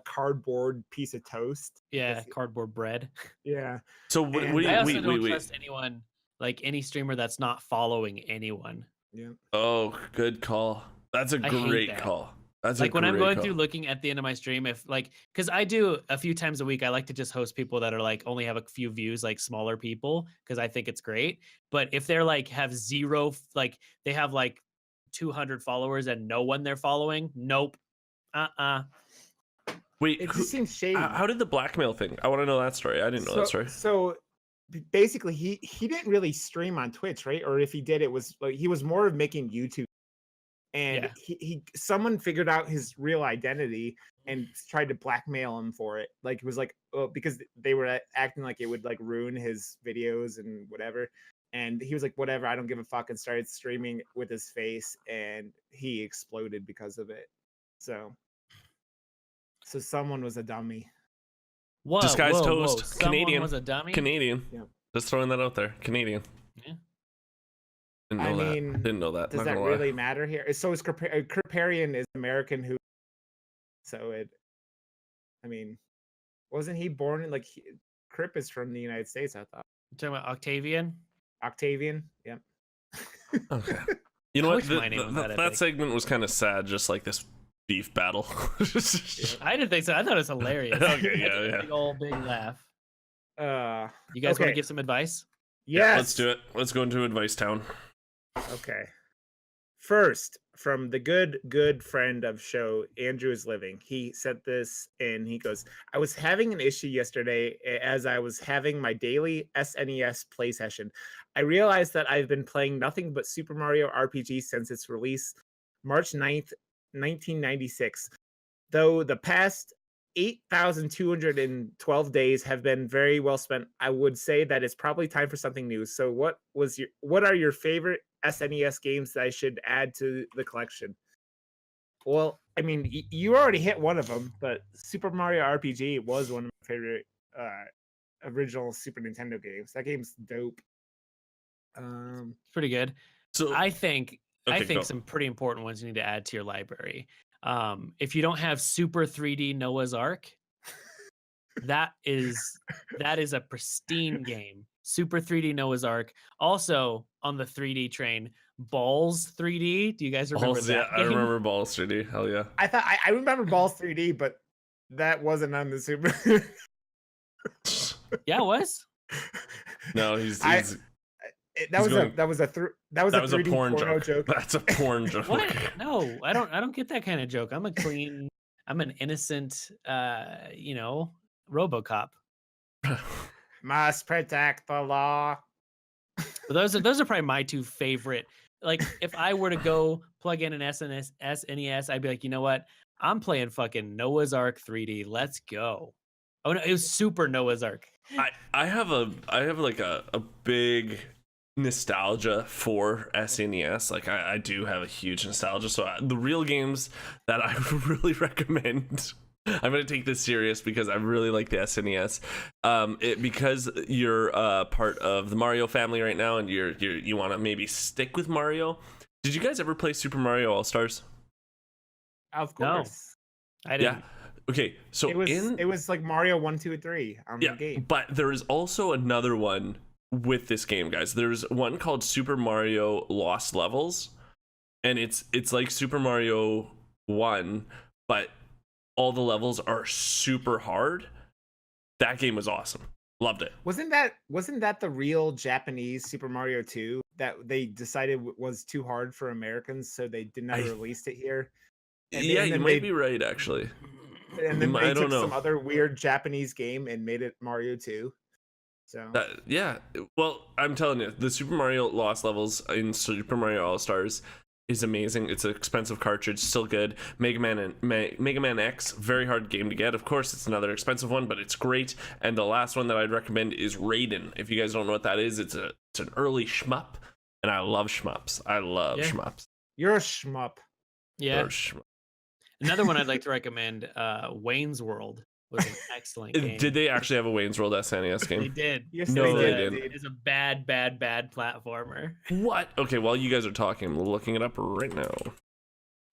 [SPEAKER 3] cardboard piece of toast.
[SPEAKER 1] Yeah, cardboard bread.
[SPEAKER 3] Yeah.
[SPEAKER 2] So
[SPEAKER 1] I also don't trust anyone, like any streamer that's not following anyone.
[SPEAKER 3] Yeah.
[SPEAKER 2] Oh, good call. That's a great call. That's
[SPEAKER 1] like when I'm going through looking at the end of my stream, if like, because I do a few times a week, I like to just host people that are like only have a few views, like smaller people, because I think it's great. But if they're like have zero, like they have like 200 followers and no one they're following, nope.
[SPEAKER 2] Wait,
[SPEAKER 3] it just seems shady.
[SPEAKER 2] How did the blackmail thing? I want to know that story. I didn't know that story.
[SPEAKER 3] So basically, he didn't really stream on Twitch, right? Or if he did, it was like he was more of making YouTube. And he someone figured out his real identity and tried to blackmail him for it. Like it was like, oh, because they were acting like it would like ruin his videos and whatever. And he was like, whatever, I don't give a fuck, and started streaming with his face, and he exploded because of it. So someone was a dummy.
[SPEAKER 1] Whoa,
[SPEAKER 2] Disguised Toast, Canadian.
[SPEAKER 1] Was a dummy?
[SPEAKER 2] Canadian.
[SPEAKER 3] Yeah.
[SPEAKER 2] Just throwing that out there. Canadian.
[SPEAKER 1] Yeah.
[SPEAKER 2] Didn't know that.
[SPEAKER 3] Does that really matter here? So is Kripparian is American who? So I mean, wasn't he born in like Kripp is from the United States? I thought.
[SPEAKER 1] You're talking about Octavian.
[SPEAKER 3] Octavian. Yeah.
[SPEAKER 2] Okay. You know what? That segment was kind of sad, just like this beef battle.
[SPEAKER 1] I didn't think so. I thought it was hilarious.
[SPEAKER 2] Okay, yeah.
[SPEAKER 1] Big laugh. You guys want
[SPEAKER 3] okay.
[SPEAKER 1] to give some advice?
[SPEAKER 3] Yes.
[SPEAKER 2] Yeah, let's do it. Let's go into Advice Town.
[SPEAKER 3] Okay. First, from the good friend of show, Andrew is Living. He said this and he goes, I was having an issue yesterday as I was having my daily SNES play session. I realized that I've been playing nothing but Super Mario RPG since its release March 9th, 1996. Though the past 8,212 days have been very well spent, I would say that it's probably time for something new. So what are your favorite SNES games that I should add to the collection? Well, I mean, you already hit one of them, but Super Mario RPG was one of my favorite original Super Nintendo games. That game's dope.
[SPEAKER 1] It's pretty good. So I think some pretty important ones you need to add to your library. If you don't have Super 3D Noah's Ark, that is a pristine game. Super 3D Noah's Ark. Also on the 3D train, Balls 3D. Do you guys remember that?
[SPEAKER 2] Yeah, I remember Balls 3D. Hell yeah.
[SPEAKER 3] I remember Balls 3D, but that wasn't on the Super.
[SPEAKER 1] Yeah, it was.
[SPEAKER 2] No, he's
[SPEAKER 3] that was a 3D
[SPEAKER 2] porn
[SPEAKER 3] joke.
[SPEAKER 2] That's a porn joke.
[SPEAKER 1] What? No, I don't get that kind of joke. I'm an innocent RoboCop.
[SPEAKER 3] Must protect the law.
[SPEAKER 1] But those are probably my two favorite. Like if I were to go plug in an SNES, I'd be like, you know what? I'm playing fucking Noah's Ark 3D. Let's go. Oh no, it was Super Noah's Ark.
[SPEAKER 2] I have like a big nostalgia for SNES. Like I do have a huge nostalgia. So the real games that I really recommend, I'm gonna take this serious because I really like the SNES. Because you're part of the Mario family right now, and you want to maybe stick with Mario. Did you guys ever play Super Mario All Stars?
[SPEAKER 3] Of course,
[SPEAKER 1] no, I didn't.
[SPEAKER 2] Yeah. Okay, so
[SPEAKER 3] it was like Mario 1, 2, 3 on the game.
[SPEAKER 2] But there is also another one with this game, guys. There's one called Super Mario Lost Levels, and it's like Super Mario 1, but all the levels are super hard. That game was awesome. Loved it.
[SPEAKER 3] Wasn't that the real Japanese Super Mario 2 that they decided was too hard for Americans, so they did not release it here?
[SPEAKER 2] Yeah, you might be right, actually.
[SPEAKER 3] And then
[SPEAKER 2] I
[SPEAKER 3] they
[SPEAKER 2] don't
[SPEAKER 3] took some
[SPEAKER 2] know.
[SPEAKER 3] other weird Japanese game and made it Mario 2. So
[SPEAKER 2] Yeah. Well, I'm telling you, the Super Mario Lost levels in Super Mario All Stars is amazing. It's an expensive cartridge, still good. Mega Man X, very hard game to get. Of course, it's another expensive one, but it's great. And the last one that I'd recommend is Raiden. If you guys don't know what that is, it's an early shmup, and I love shmups. I love shmups.
[SPEAKER 3] you're a shmup.
[SPEAKER 1] Yeah. Another one I'd like to recommend, Wayne's World was an excellent game.
[SPEAKER 2] Did they actually have a Wayne's World SNES game?
[SPEAKER 1] They did.
[SPEAKER 3] Yes,
[SPEAKER 2] No,
[SPEAKER 3] they
[SPEAKER 2] they
[SPEAKER 3] did.
[SPEAKER 2] didn't.
[SPEAKER 1] It's a bad platformer.
[SPEAKER 2] What? Okay, while you guys are talking, I'm looking it up right now.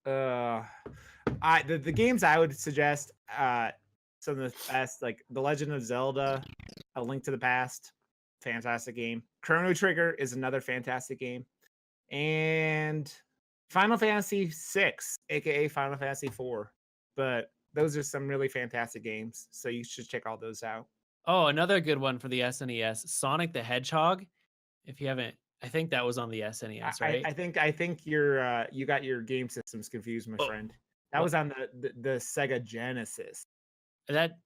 [SPEAKER 3] The games I would suggest, some of the best, like The Legend of Zelda, A Link to the Past, fantastic game. Chrono Trigger is another fantastic game, and Final Fantasy VI, aka Final Fantasy IV. But those are some really fantastic games, so you should check all those out.
[SPEAKER 1] Oh, another good one for the SNES, Sonic the Hedgehog. If you haven't, I think that was on the SNES, right?
[SPEAKER 3] I think you're you got your game systems confused, my friend. That was on the Sega Genesis.
[SPEAKER 1] That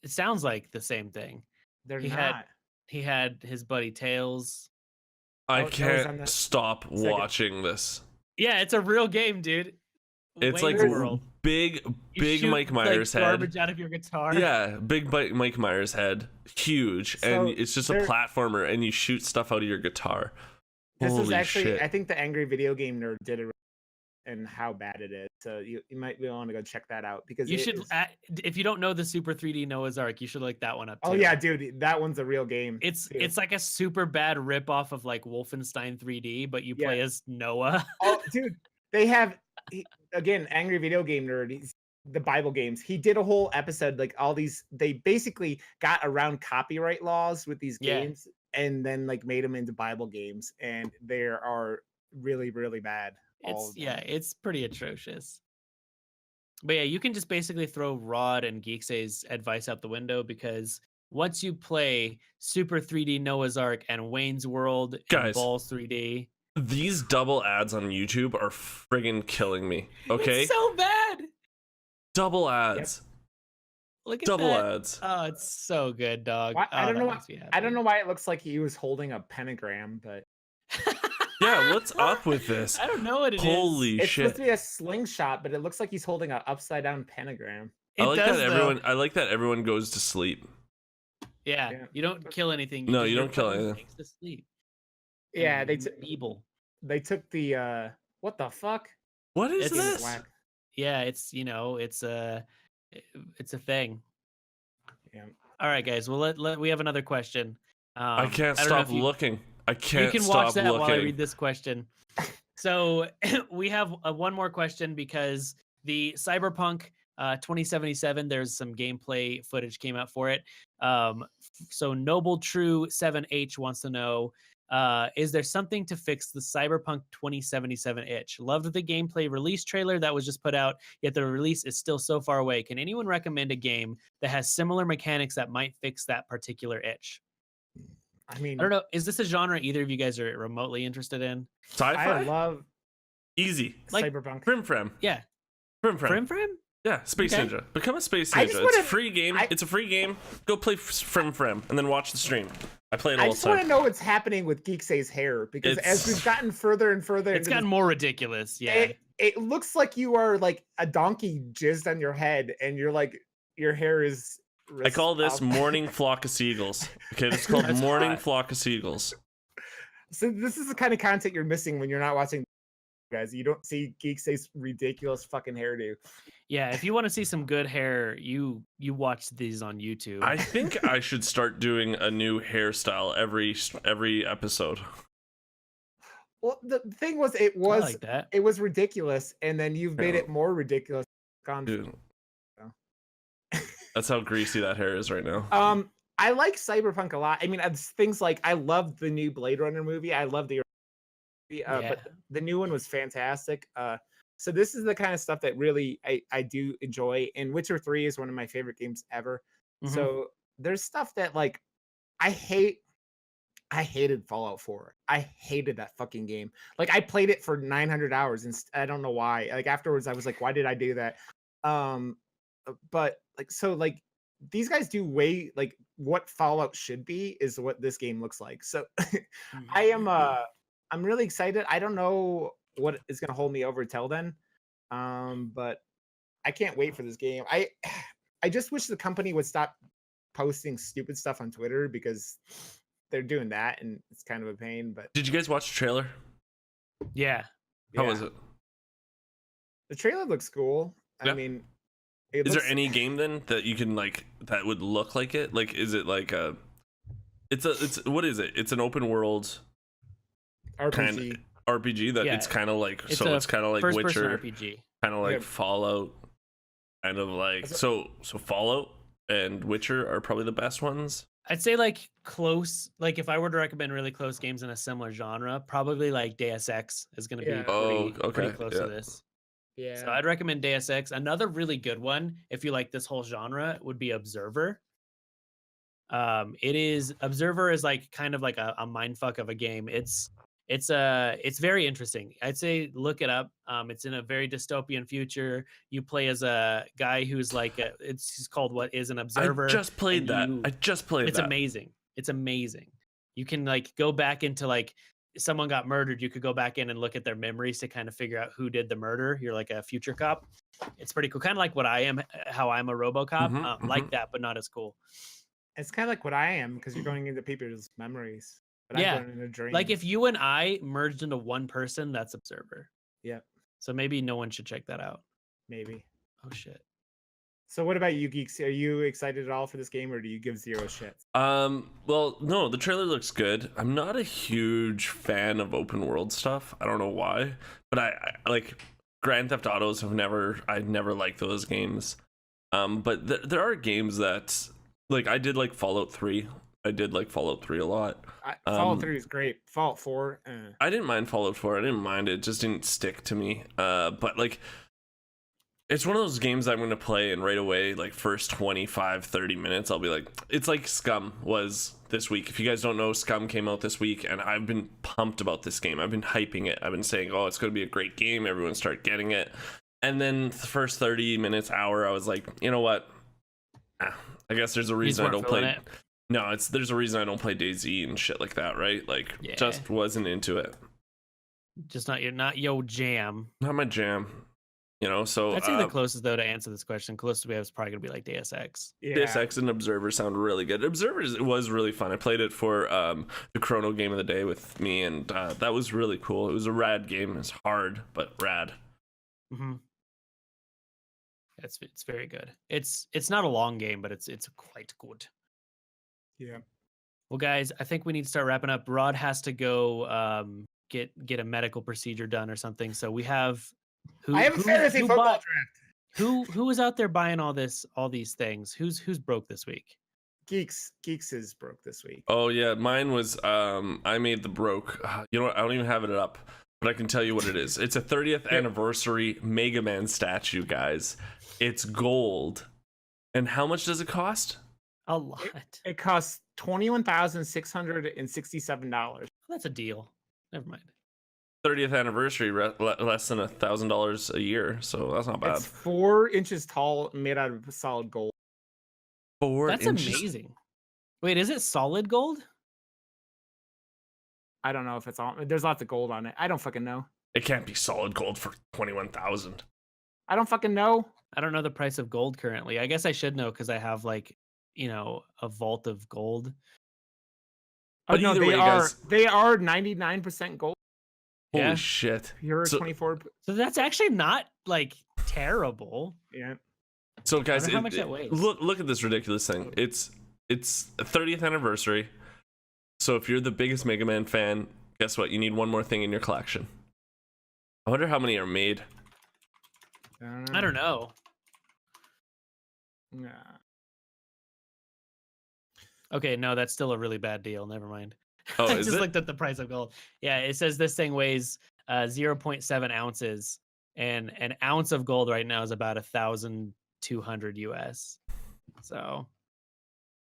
[SPEAKER 1] it sounds like the same thing.
[SPEAKER 3] They're
[SPEAKER 1] He
[SPEAKER 3] not.
[SPEAKER 1] had his buddy Tails.
[SPEAKER 2] I
[SPEAKER 3] that was
[SPEAKER 2] can't
[SPEAKER 3] on the
[SPEAKER 2] stop
[SPEAKER 3] second-
[SPEAKER 2] watching this.
[SPEAKER 1] Yeah, it's a real game, dude.
[SPEAKER 2] It's
[SPEAKER 1] Wayne's
[SPEAKER 2] like
[SPEAKER 1] World.
[SPEAKER 2] big
[SPEAKER 1] You shoot,
[SPEAKER 2] Mike Myers
[SPEAKER 1] like,
[SPEAKER 2] head.
[SPEAKER 1] garbage out of your guitar.
[SPEAKER 2] Yeah, big Mike Myers head, huge, and
[SPEAKER 3] So
[SPEAKER 2] it's just a platformer, and you shoot stuff out of your guitar.
[SPEAKER 3] This is
[SPEAKER 2] Holy
[SPEAKER 3] actually,
[SPEAKER 2] shit.
[SPEAKER 3] I think the Angry Video Game Nerd did it, and how bad it is. So you might be want to go check that out because
[SPEAKER 1] You should, if you don't know the Super 3D Noah's Ark, you should look that one up too.
[SPEAKER 3] Oh yeah, dude, that one's a real game.
[SPEAKER 1] It's
[SPEAKER 3] too.
[SPEAKER 1] it's like a super bad ripoff of like Wolfenstein 3D, but you play as Noah.
[SPEAKER 3] Oh, dude, they have again, Angry Video Game Nerd. The Bible games. He did a whole episode, like all these. They basically got around copyright laws with these games, and then like made them into Bible games, and they are really, really bad.
[SPEAKER 1] It's pretty atrocious. But yeah, you can just basically throw Rod and GeekAid's advice out the window because once you play Super 3D Noah's Ark and Wayne's World and
[SPEAKER 2] Guys.
[SPEAKER 1] Balls 3D,
[SPEAKER 2] These double ads on YouTube are friggin' killing me. Okay,
[SPEAKER 1] it's so bad.
[SPEAKER 2] double ads.
[SPEAKER 1] Look at
[SPEAKER 2] Double
[SPEAKER 1] that.
[SPEAKER 2] ads.
[SPEAKER 1] Oh, it's so good, dog.
[SPEAKER 3] I don't
[SPEAKER 1] that
[SPEAKER 3] know.
[SPEAKER 1] makes me
[SPEAKER 3] I don't
[SPEAKER 1] happy.
[SPEAKER 3] know why it looks like he was holding a pentagram, but
[SPEAKER 2] Yeah, what's up with this?
[SPEAKER 1] I don't know what it is.
[SPEAKER 2] Holy
[SPEAKER 3] it's
[SPEAKER 2] shit!
[SPEAKER 3] supposed to be a slingshot, but it looks like he's holding an upside down pentagram.
[SPEAKER 1] It
[SPEAKER 2] I like
[SPEAKER 1] does,
[SPEAKER 2] that
[SPEAKER 1] though.
[SPEAKER 2] everyone. I like that everyone goes to sleep.
[SPEAKER 1] Yeah,
[SPEAKER 3] Yeah.
[SPEAKER 1] you don't kill anything.
[SPEAKER 2] No,
[SPEAKER 1] just
[SPEAKER 2] you
[SPEAKER 1] your
[SPEAKER 2] don't kill
[SPEAKER 1] brain
[SPEAKER 2] anything.
[SPEAKER 1] takes to sleep.
[SPEAKER 3] Yeah,
[SPEAKER 1] And
[SPEAKER 3] they
[SPEAKER 1] evil.
[SPEAKER 3] they took the what the fuck?
[SPEAKER 2] What is
[SPEAKER 1] It's
[SPEAKER 2] this?
[SPEAKER 3] whack.
[SPEAKER 1] Yeah, it's it's a thing.
[SPEAKER 3] Yeah.
[SPEAKER 1] All right, guys. Well, we have another question.
[SPEAKER 2] I can't
[SPEAKER 1] don't know
[SPEAKER 2] stop
[SPEAKER 1] if you-
[SPEAKER 2] looking. I can't
[SPEAKER 1] You can
[SPEAKER 2] stop
[SPEAKER 1] watch that
[SPEAKER 2] looking.
[SPEAKER 1] while I read this question. So we have one more question because the Cyberpunk 2077, there's some gameplay footage came out for it. So Noble True 7H wants to know, is there something to fix the Cyberpunk 2077 itch? Loved the gameplay release trailer that was just put out, yet the release is still so far away. Can anyone recommend a game that has similar mechanics that might fix that particular itch?
[SPEAKER 3] I mean,
[SPEAKER 1] I don't know. Is this a genre either of you guys are remotely interested in?
[SPEAKER 2] Sci-fi.
[SPEAKER 3] I love
[SPEAKER 2] Easy.
[SPEAKER 1] Like-
[SPEAKER 3] Cyberpunk.
[SPEAKER 2] Frem.
[SPEAKER 1] Yeah.
[SPEAKER 2] Frem.
[SPEAKER 1] Frame?
[SPEAKER 2] Yeah, Space
[SPEAKER 1] Okay.
[SPEAKER 2] Ninja. Become a Space
[SPEAKER 3] I
[SPEAKER 2] Ninja.
[SPEAKER 3] just
[SPEAKER 2] It's
[SPEAKER 3] wanna-
[SPEAKER 2] a free game. It's a free game. Go play Frem, and then watch the stream. I play it
[SPEAKER 3] I
[SPEAKER 2] all
[SPEAKER 3] just
[SPEAKER 2] the
[SPEAKER 3] want to
[SPEAKER 2] time.
[SPEAKER 3] know what's happening with GeekAid's hair because as
[SPEAKER 2] It's-
[SPEAKER 3] we've gotten further and further,
[SPEAKER 1] It's
[SPEAKER 3] into
[SPEAKER 1] gotten more ridiculous. Yeah.
[SPEAKER 3] it looks like you are like a donkey jizzed on your head, and you're like your hair is.
[SPEAKER 2] I call this
[SPEAKER 3] up.
[SPEAKER 2] Morning Flock of Seagulls. Okay, it's called
[SPEAKER 1] That's
[SPEAKER 2] Morning
[SPEAKER 1] hot.
[SPEAKER 2] Flock of Seagulls.
[SPEAKER 3] So this is the kind of content you're missing when you're not watching. Guys, you don't see GeekAid's ridiculous fucking hairdo.
[SPEAKER 1] Yeah. If you want to see some good hair, you watch these on YouTube.
[SPEAKER 2] I think I should start doing a new hairstyle every episode.
[SPEAKER 3] Well, the thing was, it
[SPEAKER 1] I
[SPEAKER 3] was
[SPEAKER 1] like that.
[SPEAKER 3] it was ridiculous, and then you've made
[SPEAKER 2] Yeah.
[SPEAKER 3] it more ridiculous.
[SPEAKER 2] Dude, that's how greasy that hair is right now.
[SPEAKER 3] I like Cyberpunk a lot. I mean, things like I love the new Blade Runner movie. I love the
[SPEAKER 1] Yeah.
[SPEAKER 3] but the new one was fantastic. So this is the kind of stuff that really I do enjoy. And Witcher 3 is one of my favorite games ever.
[SPEAKER 1] Mhm.
[SPEAKER 3] So there's stuff that like I hated Fallout 4. I hated that fucking game. Like I played it for 900 hours and I don't know why. Like afterwards I was like, why did I do that? But like so like these guys do way like what Fallout should be is what this game looks like. So I am I'm really excited. I don't know what is going to hold me over till then. But I can't wait for this game. I just wish the company would stop posting stupid stuff on Twitter because they're doing that and it's kind of a pain. But
[SPEAKER 2] Did you guys watch the trailer?
[SPEAKER 1] Yeah.
[SPEAKER 2] How
[SPEAKER 3] yeah.
[SPEAKER 2] was it?
[SPEAKER 3] The trailer looks cool.
[SPEAKER 2] Yeah.
[SPEAKER 3] I mean,
[SPEAKER 2] Is there any game then that you can like that would look like it? Like, is it like a? It's what is it? It's an open world
[SPEAKER 3] RPG?
[SPEAKER 2] kind RPG that
[SPEAKER 1] Yeah.
[SPEAKER 2] it's kind of like
[SPEAKER 1] It's
[SPEAKER 2] so it's kind of like
[SPEAKER 1] first-person
[SPEAKER 2] Witcher,
[SPEAKER 1] RPG.
[SPEAKER 2] kind of like
[SPEAKER 3] Yeah.
[SPEAKER 2] Fallout, kind of like so Fallout and Witcher are probably the best ones.
[SPEAKER 1] I'd say like close. Like if I were to recommend really close games in a similar genre, probably like Deus Ex is going to be
[SPEAKER 3] Yeah.
[SPEAKER 2] Oh,
[SPEAKER 1] pretty
[SPEAKER 2] okay,
[SPEAKER 1] close
[SPEAKER 2] yeah.
[SPEAKER 1] to this.
[SPEAKER 3] Yeah.
[SPEAKER 1] So I'd recommend Deus Ex. Another really good one, if you like this whole genre, would be Observer. Observer is like kind of like a mindfuck of a game. It's very interesting. I'd say look it up. It's in a very dystopian future. You play as a guy who's like it's called What Is an Observer.
[SPEAKER 2] I just played that.
[SPEAKER 1] It's amazing. It's amazing. You can like go back into like someone got murdered. You could go back in and look at their memories to kind of figure out who did the murder. You're like a future cop. It's pretty cool. Kind of like what I am, how I'm a RoboCop. Like that, but not as cool.
[SPEAKER 3] It's kind of like what I am because you're going into people's memories. But
[SPEAKER 1] Yeah.
[SPEAKER 3] I'm going in a dream.
[SPEAKER 1] Like if you and I merged into one person, that's Observer.
[SPEAKER 3] Yep.
[SPEAKER 1] So maybe no one should check that out.
[SPEAKER 3] Maybe.
[SPEAKER 1] Oh shit.
[SPEAKER 3] So what about you geeks? Are you excited at all for this game or do you give zero shits?
[SPEAKER 2] Well, no, the trailer looks good. I'm not a huge fan of open world stuff. I don't know why, but I like Grand Theft Autos I never liked those games. But there are games that like I did like Fallout 3. I did like Fallout 3 a lot.
[SPEAKER 3] Fallout 3 is great. Fallout 4.
[SPEAKER 2] I didn't mind Fallout 4. I didn't mind it. It just didn't stick to me. But like it's one of those games I'm going to play and right away, like first 25, 30 minutes, I'll be like, it's like Scum was this week. If you guys don't know, Scum came out this week and I've been pumped about this game. I've been hyping it. I've been saying, oh, it's going to be a great game. Everyone start getting it. And then the first 30 minutes, hour, I was like, you know what? I guess there's a reason I don't play. No, there's a reason I don't play DayZ and shit like that, right? Like, just wasn't into it.
[SPEAKER 1] Just not your jam.
[SPEAKER 2] Not my jam. You know, so
[SPEAKER 1] I'd say the closest though to answer this question, closest we have is probably gonna be like Deus Ex.
[SPEAKER 3] Yeah.
[SPEAKER 2] Deus Ex and Observer sound really good. Observer was really fun. I played it for the Chrono Game of the Day with me, and that was really cool. It was a rad game. It's hard, but rad.
[SPEAKER 1] Mm-hmm. It's very good. It's not a long game, but it's quite good.
[SPEAKER 3] Yeah.
[SPEAKER 1] Well, guys, I think we need to start wrapping up. Rod has to go get a medical procedure done or something. So we have
[SPEAKER 3] I have a fantasy football draft.
[SPEAKER 1] Who was out there buying all these things? Who's broke this week?
[SPEAKER 3] Geeks is broke this week.
[SPEAKER 2] Oh yeah, mine was I made the broke. You know what? I don't even have it up, but I can tell you what it is. It's a 30th anniversary Mega Man statue, guys. It's gold. And how much does it cost?
[SPEAKER 1] A lot.
[SPEAKER 3] It costs $21,667.
[SPEAKER 1] That's a deal. Never mind.
[SPEAKER 2] 30th anniversary, less than $1,000 a year, so that's not bad.
[SPEAKER 3] It's 4 inches tall, made out of solid gold.
[SPEAKER 2] 4
[SPEAKER 1] That's
[SPEAKER 2] inches?
[SPEAKER 1] amazing. Wait, is it solid gold?
[SPEAKER 3] I don't know if it's all. There's lots of gold on it. I don't fucking know.
[SPEAKER 2] It can't be solid gold for 21,000.
[SPEAKER 3] I don't fucking know.
[SPEAKER 1] I don't know the price of gold currently. I guess I should know because I have like, a vault of gold.
[SPEAKER 3] Oh
[SPEAKER 2] But
[SPEAKER 3] no,
[SPEAKER 2] either
[SPEAKER 3] they
[SPEAKER 2] way,
[SPEAKER 3] are.
[SPEAKER 2] guys-
[SPEAKER 3] They are 99% gold.
[SPEAKER 2] Holy
[SPEAKER 1] Yeah.
[SPEAKER 2] shit.
[SPEAKER 3] Pure
[SPEAKER 2] So-
[SPEAKER 3] 24.
[SPEAKER 1] So that's actually not like terrible.
[SPEAKER 3] Yeah.
[SPEAKER 2] So guys,
[SPEAKER 1] wonder how much that weighs.
[SPEAKER 2] look at this ridiculous thing. It's a 30th anniversary. So if you're the biggest Mega Man fan, guess what? You need one more thing in your collection. I wonder how many are made.
[SPEAKER 1] I don't know.
[SPEAKER 3] Yeah.
[SPEAKER 1] Okay, no, that's still a really bad deal. Never mind.
[SPEAKER 2] Oh,
[SPEAKER 1] I
[SPEAKER 2] is
[SPEAKER 1] just
[SPEAKER 2] it?
[SPEAKER 1] looked at the price of gold. Yeah, it says this thing weighs 0.7 ounces. and an ounce of gold right now is about 1,200 US. So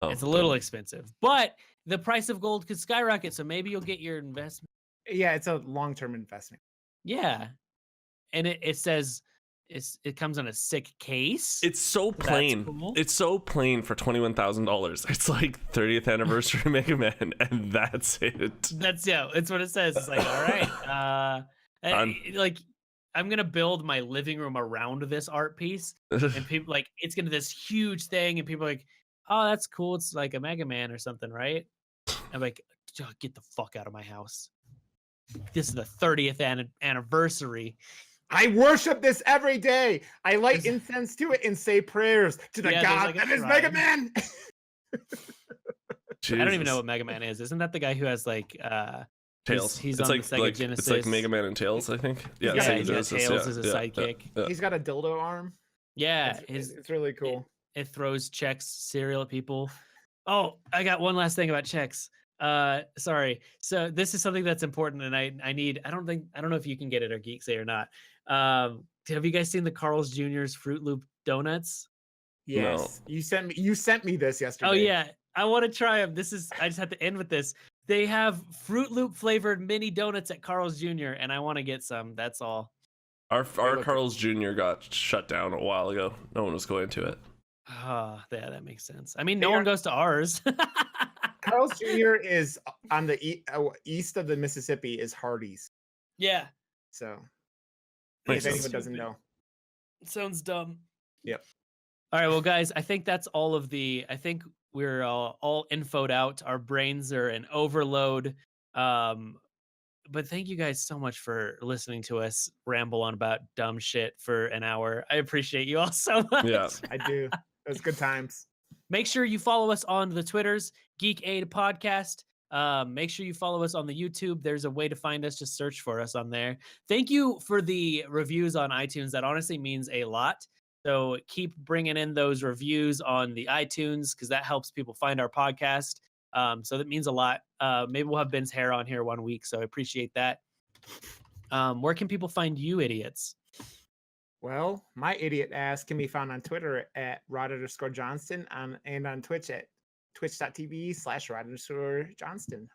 [SPEAKER 1] it's a little expensive, but the price of gold could skyrocket. So maybe you'll get your investment.
[SPEAKER 3] Yeah, it's a long-term investment.
[SPEAKER 1] Yeah, and it says it comes in a sick case.
[SPEAKER 2] It's so plain.
[SPEAKER 1] Cool.
[SPEAKER 2] It's so plain for $21,000. It's like 30th anniversary Mega Man, and that's it.
[SPEAKER 1] That's what it says. It's like, all right, like I'm gonna build my living room around this art piece, and people like it's gonna be this huge thing, and people are like, oh, that's cool. It's like a Mega Man or something, right? I'm like, "Oh, get the fuck out of my house. This is the 30th anniversary.
[SPEAKER 3] I worship this every day. I light incense to it and say prayers to the god that is Mega Man.
[SPEAKER 1] I don't even know what Mega Man is. Isn't that the guy who has like
[SPEAKER 2] Tails?
[SPEAKER 1] He's
[SPEAKER 2] it's
[SPEAKER 1] on
[SPEAKER 2] like,
[SPEAKER 1] the Sega Genesis.
[SPEAKER 2] It's like Mega Man and Tails, I think. Yeah,
[SPEAKER 1] he's got Tails as a sidekick.
[SPEAKER 3] He's got a dildo arm.
[SPEAKER 1] Yeah,
[SPEAKER 3] it's really cool.
[SPEAKER 1] It throws Chex cereal at people. Oh, I got one last thing about Chex. Sorry. So this is something that's important, and I don't know if you can get it or Geek say or not. Have you guys seen the Carl's Jr.'s Fruit Loop donuts?
[SPEAKER 3] Yes. No. You sent me this yesterday.
[SPEAKER 1] Oh yeah. I want to try them. I just have to end with this. They have Fruit Loop flavored mini donuts at Carl's Jr. and I want to get some. That's all.
[SPEAKER 2] Our Carl's Jr. got shut down a while ago. No one was going to it.
[SPEAKER 1] Oh, yeah, that makes sense. I mean, no one goes to ours.
[SPEAKER 3] Carl's Jr. is on the east of the Mississippi is Hardee's.
[SPEAKER 1] Yeah.
[SPEAKER 3] So,
[SPEAKER 2] if
[SPEAKER 3] anyone doesn't know.
[SPEAKER 1] It sounds dumb.
[SPEAKER 3] Yep.
[SPEAKER 1] All right, well, guys, I think that's all of I think we're all infoed out. Our brains are in overload. But thank you guys so much for listening to us ramble on about dumb shit for an hour. I appreciate you all so much.
[SPEAKER 2] Yeah,
[SPEAKER 3] I do. It was good times.
[SPEAKER 1] Make sure you follow us on the Twitters, GeekAid Podcast. Make sure you follow us on the YouTube. There's a way to find us. Just search for us on there. Thank you for the reviews on iTunes. That honestly means a lot. So keep bringing in those reviews on the iTunes because that helps people find our podcast. So that means a lot. Maybe we'll have Ben's hair on here one week, so I appreciate that. Where can people find you idiots?
[SPEAKER 3] Well, my idiot ass can be found on Twitter at Rod_Johnston and on Twitch at twitch.tv/Rod_Johnston.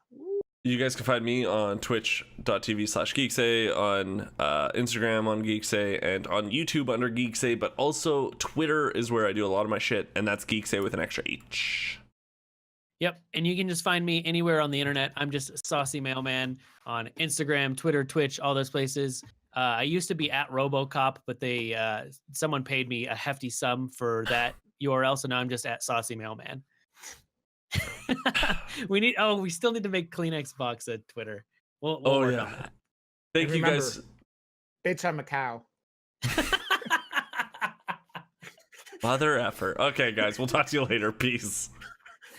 [SPEAKER 2] You guys can find me on twitch.tv/GeekSay, on Instagram on GeekSay, and on YouTube under GeekSay, but also Twitter is where I do a lot of my shit, and that's GeekSay with an extra H.
[SPEAKER 1] Yep, and you can just find me anywhere on the internet. I'm just Saucy Mailman on Instagram, Twitter, Twitch, all those places. I used to be at RoboCop, but someone paid me a hefty sum for that URL, so now I'm just at Saucy Mailman. We still need to make Kleenex box at Twitter. We'll work on that.
[SPEAKER 2] Thank you guys.
[SPEAKER 3] Bitch, I'm a cow.
[SPEAKER 2] Mother effer. Okay, guys, we'll talk to you later. Peace.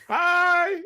[SPEAKER 3] Bye.